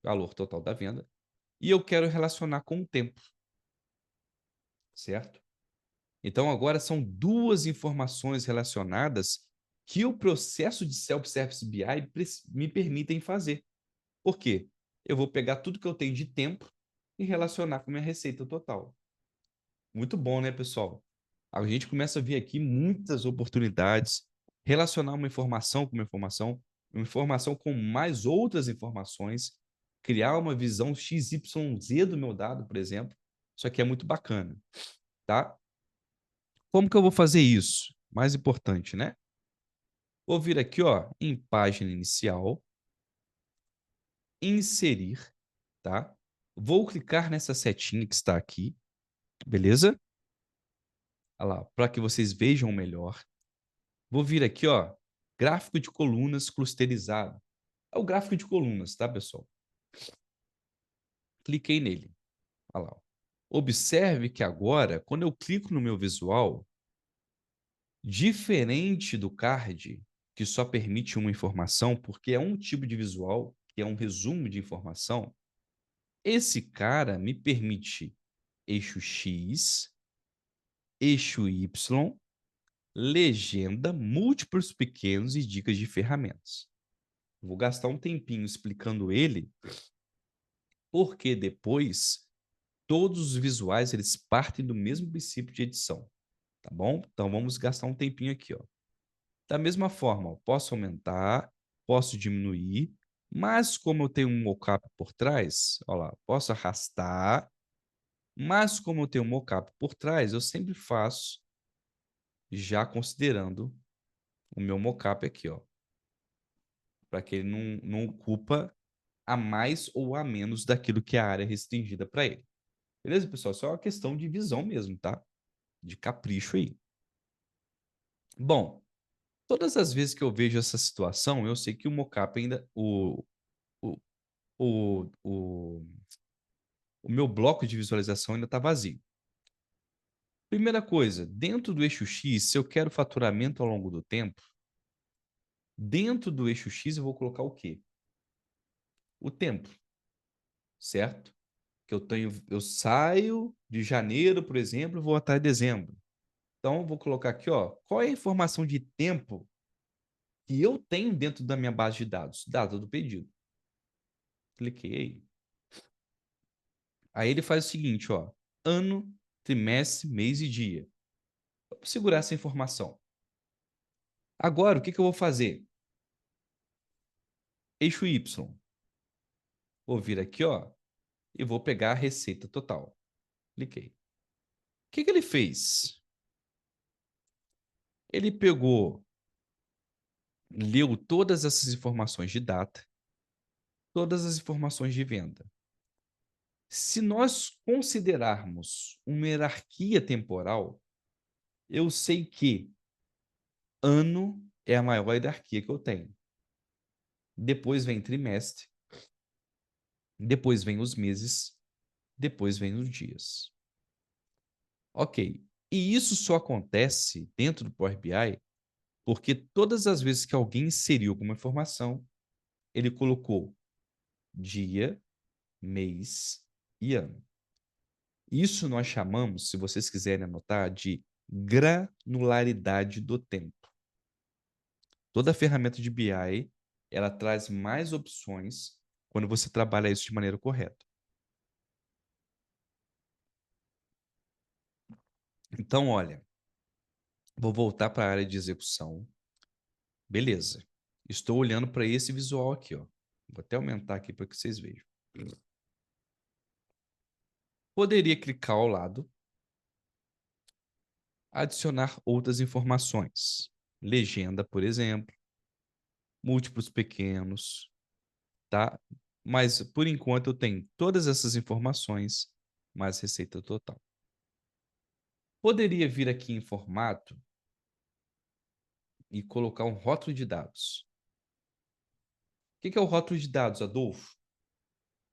valor total da venda, e eu quero relacionar com o tempo, certo? Então, agora são duas informações relacionadas que o processo de Self-Service BI me permitem fazer. Por quê? Eu vou pegar tudo que eu tenho de tempo e relacionar com a minha receita total. Muito bom, né, pessoal? A gente começa a ver aqui muitas oportunidades, relacionar uma informação com mais outras informações, criar uma visão XYZ do meu dado, por exemplo. Isso aqui é muito bacana, tá? Como que eu vou fazer isso? Mais importante, né? Vou vir aqui, ó, em página inicial, inserir, tá? Vou clicar nessa setinha que está aqui, beleza? Olha lá, para que vocês vejam melhor. Vou vir aqui, ó, gráfico de colunas clusterizado. É o gráfico de colunas, tá, pessoal? Cliquei nele. Olha lá. Ó. Observe que agora, quando eu clico no meu visual, diferente do card, que só permite uma informação, porque é um tipo de visual, que é um resumo de informação, esse cara me permite eixo X, eixo Y, legenda, múltiplos pequenos e dicas de ferramentas. Vou gastar um tempinho explicando ele, porque depois todos os visuais eles partem do mesmo princípio de edição, tá bom? Então vamos gastar um tempinho aqui, ó. Da mesma forma, ó, posso aumentar, posso diminuir, mas como eu tenho um mockup por trás, ó lá, posso arrastar, mas como eu tenho um mockup por trás, eu sempre faço já considerando o meu mockup aqui, ó, para que ele não ocupa a mais ou a menos daquilo que é a área restringida para ele. Beleza, pessoal? Só é uma questão de visão mesmo, tá? De capricho aí. Bom, todas as vezes que eu vejo essa situação, eu sei que o mockup ainda. O, o, o, o meu bloco de visualização ainda está vazio. Primeira coisa, dentro do eixo X, se eu quero faturamento ao longo do tempo, dentro do eixo X eu vou colocar o quê? O tempo, certo? Que eu saio de janeiro, por exemplo, e vou até dezembro. Então, eu vou colocar aqui, ó, qual é a informação de tempo que eu tenho dentro da minha base de dados? Data do pedido. Cliquei. Aí ele faz o seguinte, ó, ano, trimestre, mês e dia. Vou segurar essa informação. Agora, o que que eu vou fazer? Eixo Y. Vou vir aqui, ó, e vou pegar a receita total. Cliquei. O que que ele fez? Ele pegou, leu todas essas informações de data, todas as informações de venda. Se nós considerarmos uma hierarquia temporal, eu sei que ano é a maior hierarquia que eu tenho. Depois vem trimestre, depois vem os meses, depois vem os dias. Ok. E isso só acontece dentro do Power BI porque todas as vezes que alguém inseriu alguma informação, ele colocou dia, mês e ano. Isso nós chamamos, se vocês quiserem anotar, de granularidade do tempo. Toda ferramenta de BI, ela traz mais opções quando você trabalha isso de maneira correta. Então, olha, vou voltar para a área de execução. Beleza. Estou olhando para esse visual aqui, ó. Vou até aumentar aqui para que vocês vejam. Poderia clicar ao lado, adicionar outras informações. Legenda, por exemplo, múltiplos pequenos, tá? Mas por enquanto eu tenho todas essas informações, mais receita total. Poderia vir aqui em formato e colocar um rótulo de dados. O que é o rótulo de dados, Adolfo?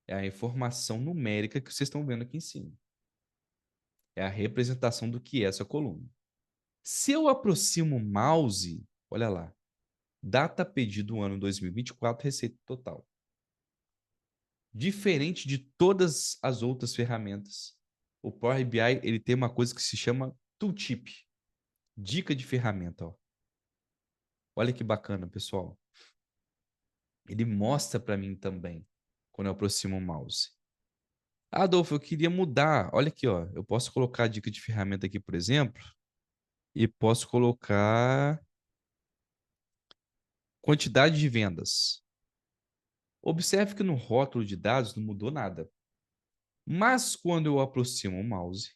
É a informação numérica que vocês estão vendo aqui em cima. É a representação do que é essa coluna. Se eu aproximo o mouse, olha lá, data pedido ano 2024, receita total. Diferente de todas as outras ferramentas, o Power BI ele tem uma coisa que se chama tooltip, dica de ferramenta. Ó. Olha que bacana, pessoal. Ele mostra para mim também quando eu aproximo o mouse. Ah, Adolfo, eu queria mudar. Olha aqui, ó. Eu posso colocar a dica de ferramenta aqui, por exemplo, e posso colocar quantidade de vendas. Observe que no rótulo de dados não mudou nada. Mas quando eu aproximo o mouse,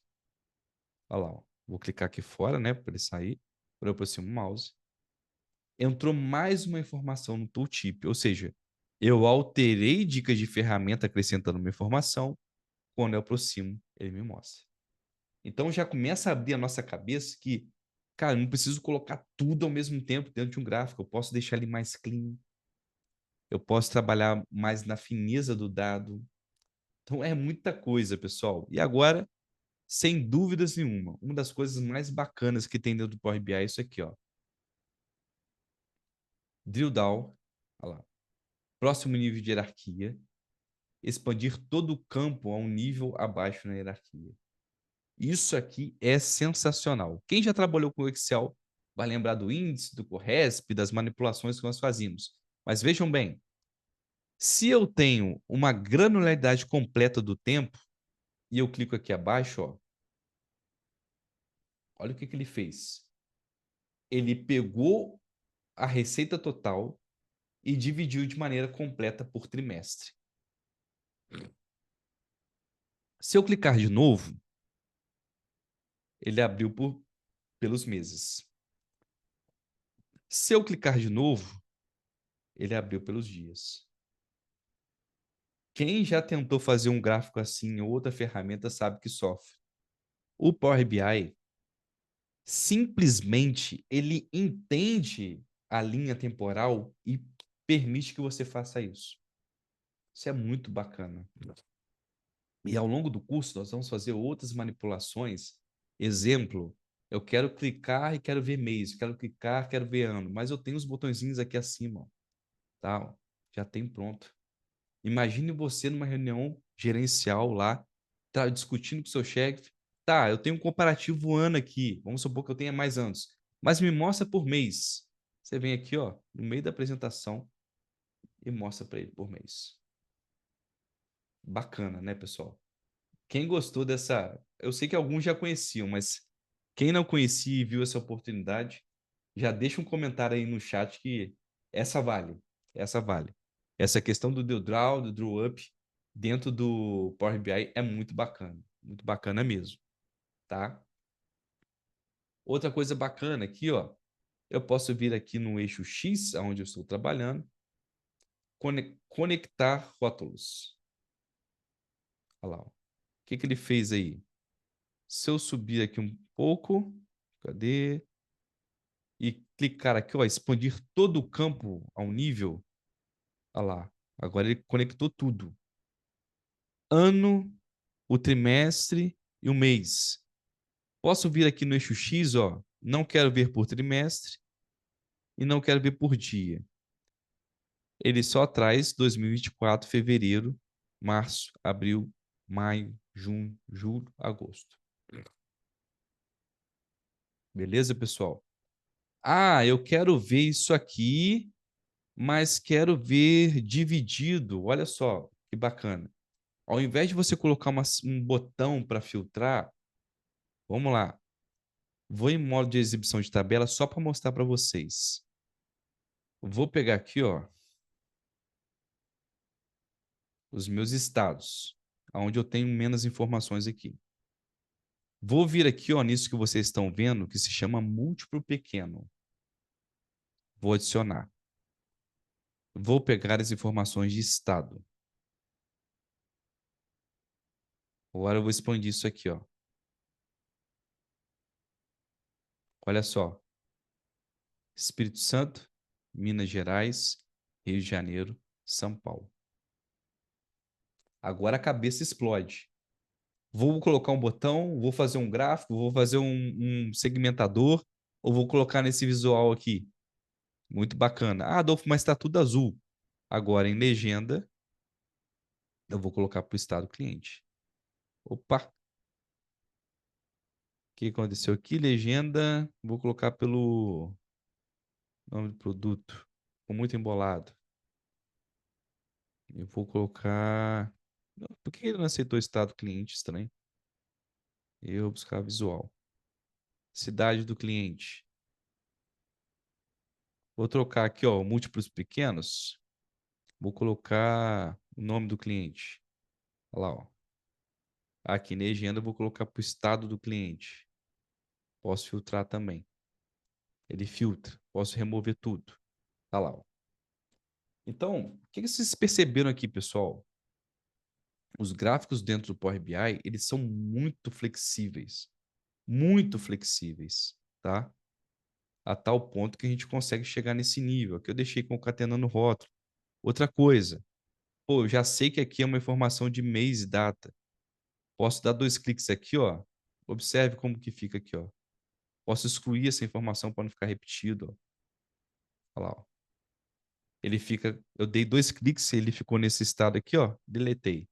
olha lá, ó, vou clicar aqui fora, né, para ele sair. Quando eu aproximo o mouse, entrou mais uma informação no tooltip, ou seja, eu alterei dicas de ferramenta acrescentando uma informação. Quando eu aproximo, ele me mostra. Então já começa a abrir a nossa cabeça que, cara, eu não preciso colocar tudo ao mesmo tempo dentro de um gráfico. Eu posso deixar ele mais clean, eu posso trabalhar mais na fineza do dado. Então é muita coisa, pessoal. E agora, sem dúvidas nenhuma, uma das coisas mais bacanas que tem dentro do Power BI é isso aqui, ó. Drill down, olha lá. Próximo nível de hierarquia, expandir todo o campo a um nível abaixo na hierarquia. Isso aqui é sensacional. Quem já trabalhou com o Excel vai lembrar do índice, do CORRESP, das manipulações que nós fazíamos. Mas vejam bem, se eu tenho uma granularidade completa do tempo, e eu clico aqui abaixo, ó, olha o que, que ele fez. Ele pegou a receita total e dividiu de maneira completa por trimestre. Se eu clicar de novo, ele abriu pelos meses. Se eu clicar de novo, ele abriu pelos dias. Quem já tentou fazer um gráfico assim em outra ferramenta sabe que sofre. O Power BI simplesmente ele entende a linha temporal e permite que você faça isso. Isso é muito bacana. E ao longo do curso nós vamos fazer outras manipulações. Exemplo, eu quero clicar e quero ver mês, quero clicar, quero ver ano, mas eu tenho os botõezinhos aqui acima, tá? Já tem pronto. Imagine você numa reunião gerencial lá, tá discutindo com o seu chefe. Tá, eu tenho um comparativo ano aqui. Vamos supor que eu tenha mais anos. Mas me mostra por mês. Você vem aqui, ó, no meio da apresentação e mostra para ele por mês. Bacana, né, pessoal? Quem gostou dessa. Eu sei que alguns já conheciam, mas quem não conhecia e viu essa oportunidade, já deixa um comentário aí no chat que essa vale. Essa vale. Essa questão do drill draw, do drill up dentro do Power BI é muito bacana mesmo, tá? Outra coisa bacana aqui, ó, eu posso vir aqui no eixo X, onde eu estou trabalhando, conectar rótulos. Olha lá, ó. O que que ele fez aí? Se eu subir aqui um pouco, cadê? E clicar aqui, ó, expandir todo o campo ao nível, olha lá. Agora ele conectou tudo. Ano, o trimestre e o mês. Posso vir aqui no eixo X, ó, não quero ver por trimestre e não quero ver por dia. Ele só traz 2024, fevereiro, março, abril, maio, junho, julho, agosto. Beleza, pessoal? Ah, eu quero ver isso aqui, mas quero ver dividido. Olha só que bacana. Ao invés de você colocar um botão para filtrar, vamos lá. Vou em modo de exibição de tabela só para mostrar para vocês. Vou pegar aqui, ó, os meus estados, onde eu tenho menos informações aqui. Vou vir aqui, ó, nisso que vocês estão vendo, que se chama múltiplo pequeno. Vou adicionar. Vou pegar as informações de estado. Agora eu vou expandir isso aqui, ó. Olha só. Espírito Santo, Minas Gerais, Rio de Janeiro, São Paulo. Agora a cabeça explode. Vou colocar um botão, vou fazer um gráfico, vou fazer um segmentador, ou vou colocar nesse visual aqui. Muito bacana. Ah, Adolfo, mas está tudo azul. Agora, em legenda, eu vou colocar para o estado cliente. Opa, o que aconteceu aqui? Legenda, vou colocar pelo nome do produto. Ficou muito embolado. Eu vou colocar. Por que ele não aceitou estado cliente? Estranho. Eu buscar visual. Cidade do cliente. Vou trocar aqui, ó, múltiplos pequenos. Vou colocar o nome do cliente. Olha lá, ó. Aqui na legenda eu vou colocar para o estado do cliente. Posso filtrar também. Ele filtra. Posso remover tudo. Tá lá, ó. Então, o que vocês perceberam aqui, pessoal? Os gráficos dentro do Power BI, eles são muito flexíveis, tá? A tal ponto que a gente consegue chegar nesse nível. Aqui eu deixei concatenando rótulo. Outra coisa, pô, eu já sei que aqui é uma informação de mês e data. Posso dar 2 cliques aqui, ó. Observe como que fica aqui, ó. Posso excluir essa informação para não ficar repetido, ó. Olha lá, ó. Ele fica, eu dei 2 cliques, ele ficou nesse estado aqui, ó. Deletei.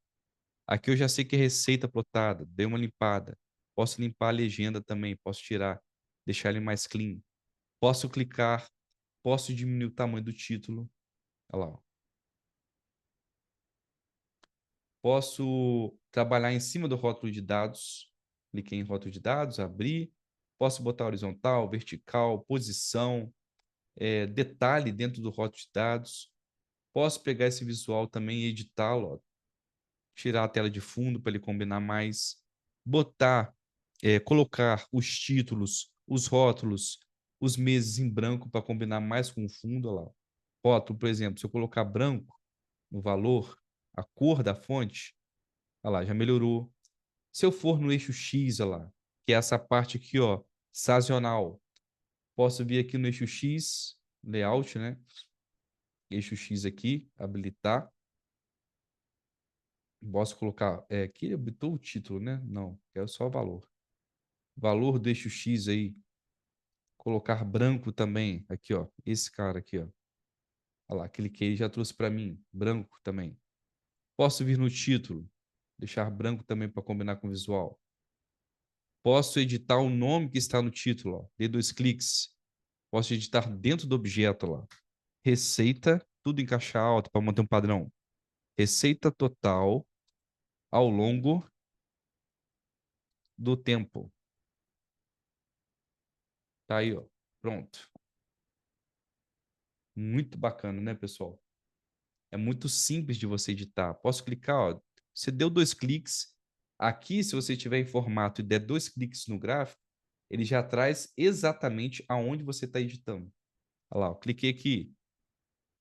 Aqui eu já sei que é receita plotada, dei uma limpada. Posso limpar a legenda também, posso tirar, deixar ele mais clean. Posso clicar, posso diminuir o tamanho do título. Olha lá, ó. Posso trabalhar em cima do rótulo de dados. Cliquei em rótulo de dados, abrir. Posso botar horizontal, vertical, posição, detalhe dentro do rótulo de dados. Posso pegar esse visual também e editá-lo, ó. Tirar a tela de fundo para ele combinar mais. Botar, colocar os títulos, os rótulos, os meses em branco para combinar mais com o fundo. Olha lá. Rótulo, por exemplo, se eu colocar branco no valor, a cor da fonte, olha lá, já melhorou. Se eu for no eixo X, olha lá, que é essa parte aqui, ó, sazonal, posso vir aqui no eixo X, layout, né? Eixo X aqui, habilitar. Posso colocar, aqui ele habilitou o título, né? Não, quero só o valor. Valor do eixo X aí, colocar branco também, aqui, ó, esse cara aqui, ó. Olha lá, cliquei e já trouxe para mim, branco também. Posso vir no título, deixar branco também para combinar com o visual. Posso editar o nome que está no título, ó. Dei 2 cliques. Posso editar dentro do objeto lá. Receita, tudo em caixa alta para manter um padrão. Receita total ao longo do tempo. Tá aí, ó. Pronto. Muito bacana, né, pessoal? É muito simples de você editar. Posso clicar, ó. Você deu 2 cliques. Aqui, se você tiver em formato e der 2 cliques no gráfico, ele já traz exatamente aonde você está editando. Olha lá, ó. Cliquei aqui.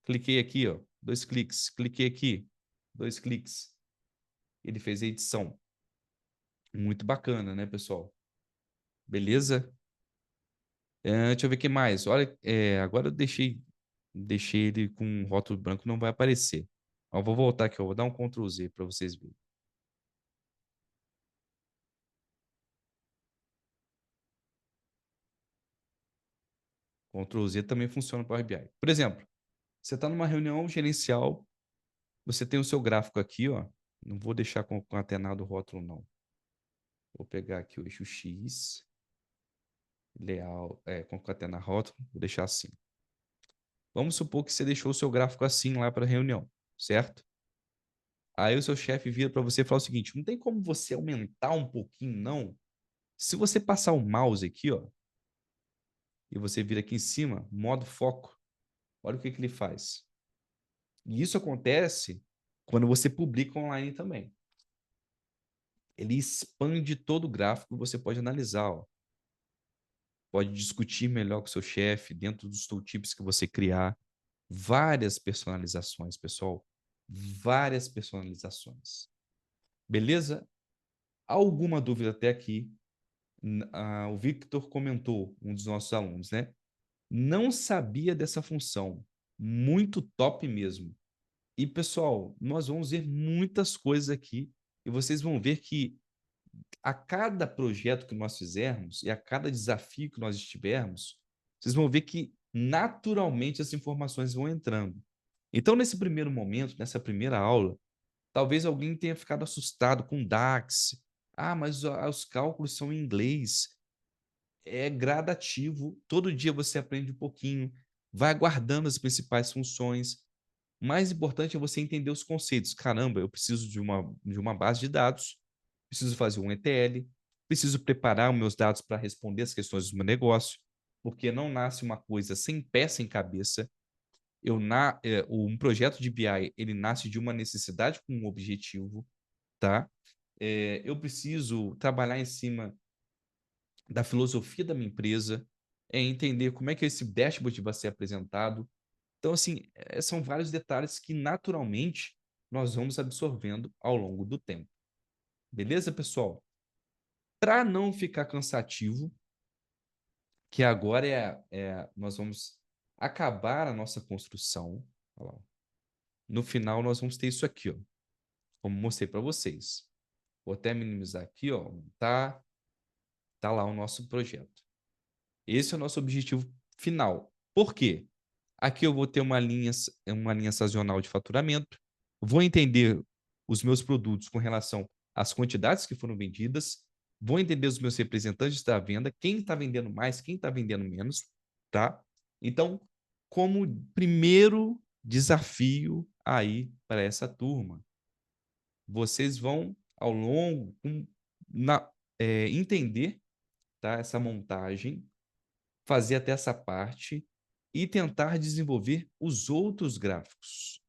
Cliquei aqui, ó. 2 cliques. Cliquei aqui. 2 cliques. Ele fez a edição. Muito bacana, né, pessoal? Beleza? Deixa eu ver o que mais. Olha, agora eu deixei ele com um rótulo branco, não vai aparecer. Eu vou voltar aqui, eu vou dar um Ctrl Z para vocês verem. Ctrl Z também funciona para o Power BI. Por exemplo, você está numa reunião gerencial, você tem o seu gráfico aqui, ó. Não vou deixar concatenado o rótulo, não. Vou pegar aqui o eixo X, concatenar rótulo, vou deixar assim. Vamos supor que você deixou o seu gráfico assim lá para a reunião, certo? Aí o seu chefe vira para você e fala o seguinte: não tem como você aumentar um pouquinho, não? Se você passar o mouse aqui, ó, e você vir aqui em cima, modo foco, olha o que ele faz. E isso acontece quando você publica online também. Ele expande todo o gráfico, você pode analisar, ó. Pode discutir melhor com o seu chefe dentro dos tooltips que você criar. Várias personalizações, pessoal. Várias personalizações. Beleza? Alguma dúvida até aqui? O Victor comentou, um dos nossos alunos, né? Não sabia dessa função. Muito top mesmo. E, pessoal, nós vamos ver muitas coisas aqui e vocês vão ver que a cada projeto que nós fizermos e a cada desafio que nós estivermos, vocês vão ver que naturalmente as informações vão entrando. Então, nesse primeiro momento, nessa primeira aula, talvez alguém tenha ficado assustado com DAX. Ah, mas os cálculos são em inglês. É gradativo. Todo dia você aprende um pouquinho, vai guardando as principais funções. mais importante é você entender os conceitos. Caramba, eu preciso de uma base de dados, preciso fazer um ETL, preciso preparar os meus dados para responder as questões do meu negócio, porque não nasce uma coisa sem pé, sem cabeça. Um projeto de BI, ele nasce de uma necessidade com um objetivo, tá? Eu preciso trabalhar em cima da filosofia da minha empresa, entender como é que esse dashboard vai ser apresentado. Então, assim, são vários detalhes que naturalmente nós vamos absorvendo ao longo do tempo. Beleza, pessoal? Para não ficar cansativo, que agora nós vamos acabar a nossa construção. Olha lá. No final, nós vamos ter isso aqui, ó, como mostrei para vocês. Vou até minimizar aqui, ó. Tá lá o nosso projeto. Esse é o nosso objetivo final. Por quê? Aqui eu vou ter uma linha sazonal de faturamento, vou entender os meus produtos com relação às quantidades que foram vendidas, vou entender os meus representantes da venda, quem está vendendo mais, quem está vendendo menos, tá? Então, como primeiro desafio aí para essa turma, vocês vão ao longo entender, tá, essa montagem, fazer até essa parte e tentar desenvolver os outros gráficos,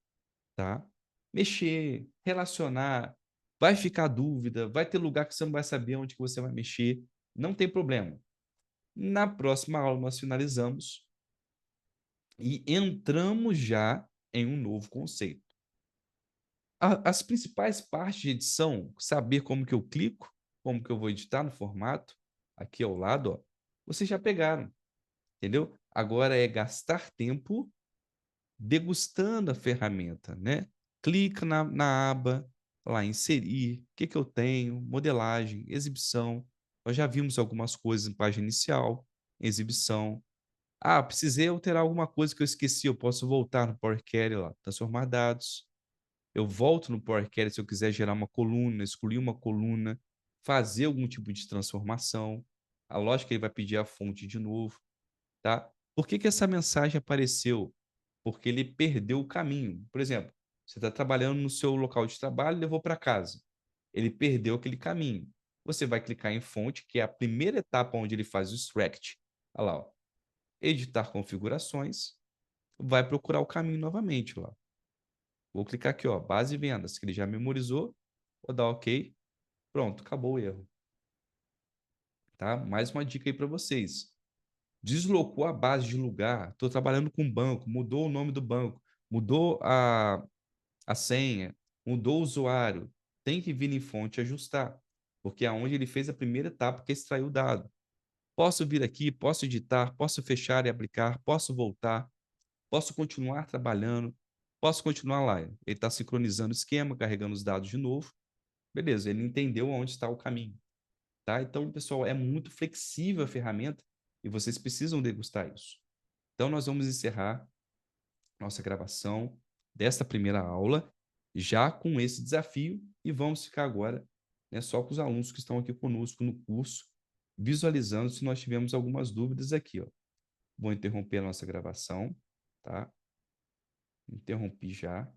tá? Mexer, relacionar, vai ficar dúvida, vai ter lugar que você não vai saber onde que você vai mexer, não tem problema. Na próxima aula nós finalizamos e entramos já em um novo conceito. As principais partes de edição, saber como que eu clico, como que eu vou editar no formato, aqui ao lado, ó, vocês já pegaram, entendeu? Agora é gastar tempo degustando a ferramenta, né? Clica na aba, lá, inserir, o que eu tenho, modelagem, exibição. Nós já vimos algumas coisas em página inicial, exibição. Ah, precisei alterar alguma coisa que eu esqueci, eu posso voltar no Power Query lá, transformar dados. Eu volto no Power Query se eu quiser gerar uma coluna, excluir uma coluna, fazer algum tipo de transformação. A lógica ele vai pedir a fonte de novo, tá? Por que essa mensagem apareceu? Porque ele perdeu o caminho. Por exemplo, você está trabalhando no seu local de trabalho e levou para casa. Ele perdeu aquele caminho. Você vai clicar em fonte, que é a primeira etapa onde ele faz o extract. Olha lá, ó. Editar configurações, vai procurar o caminho novamente lá. Vou clicar aqui, ó, base vendas, que ele já memorizou. Vou dar OK. Pronto, acabou o erro. Tá? Mais uma dica aí para vocês. Deslocou a base de lugar. Estou trabalhando com banco, mudou o nome do banco, mudou a senha, mudou o usuário. Tem que vir em fonte e ajustar, porque é onde ele fez a primeira etapa, que é extrair o dado. Posso vir aqui, posso editar, posso fechar e aplicar, posso voltar, posso continuar trabalhando, posso continuar lá. Ele está sincronizando o esquema, carregando os dados de novo. Beleza, ele entendeu onde está o caminho. Tá? Então, pessoal, é muito flexível a ferramenta e vocês precisam degustar isso. Então, nós vamos encerrar nossa gravação desta primeira aula já com esse desafio e vamos ficar agora, né, só com os alunos que estão aqui conosco no curso, visualizando se nós tivemos algumas dúvidas aqui. Ó. Vou interromper a nossa gravação, tá? Interrompi já.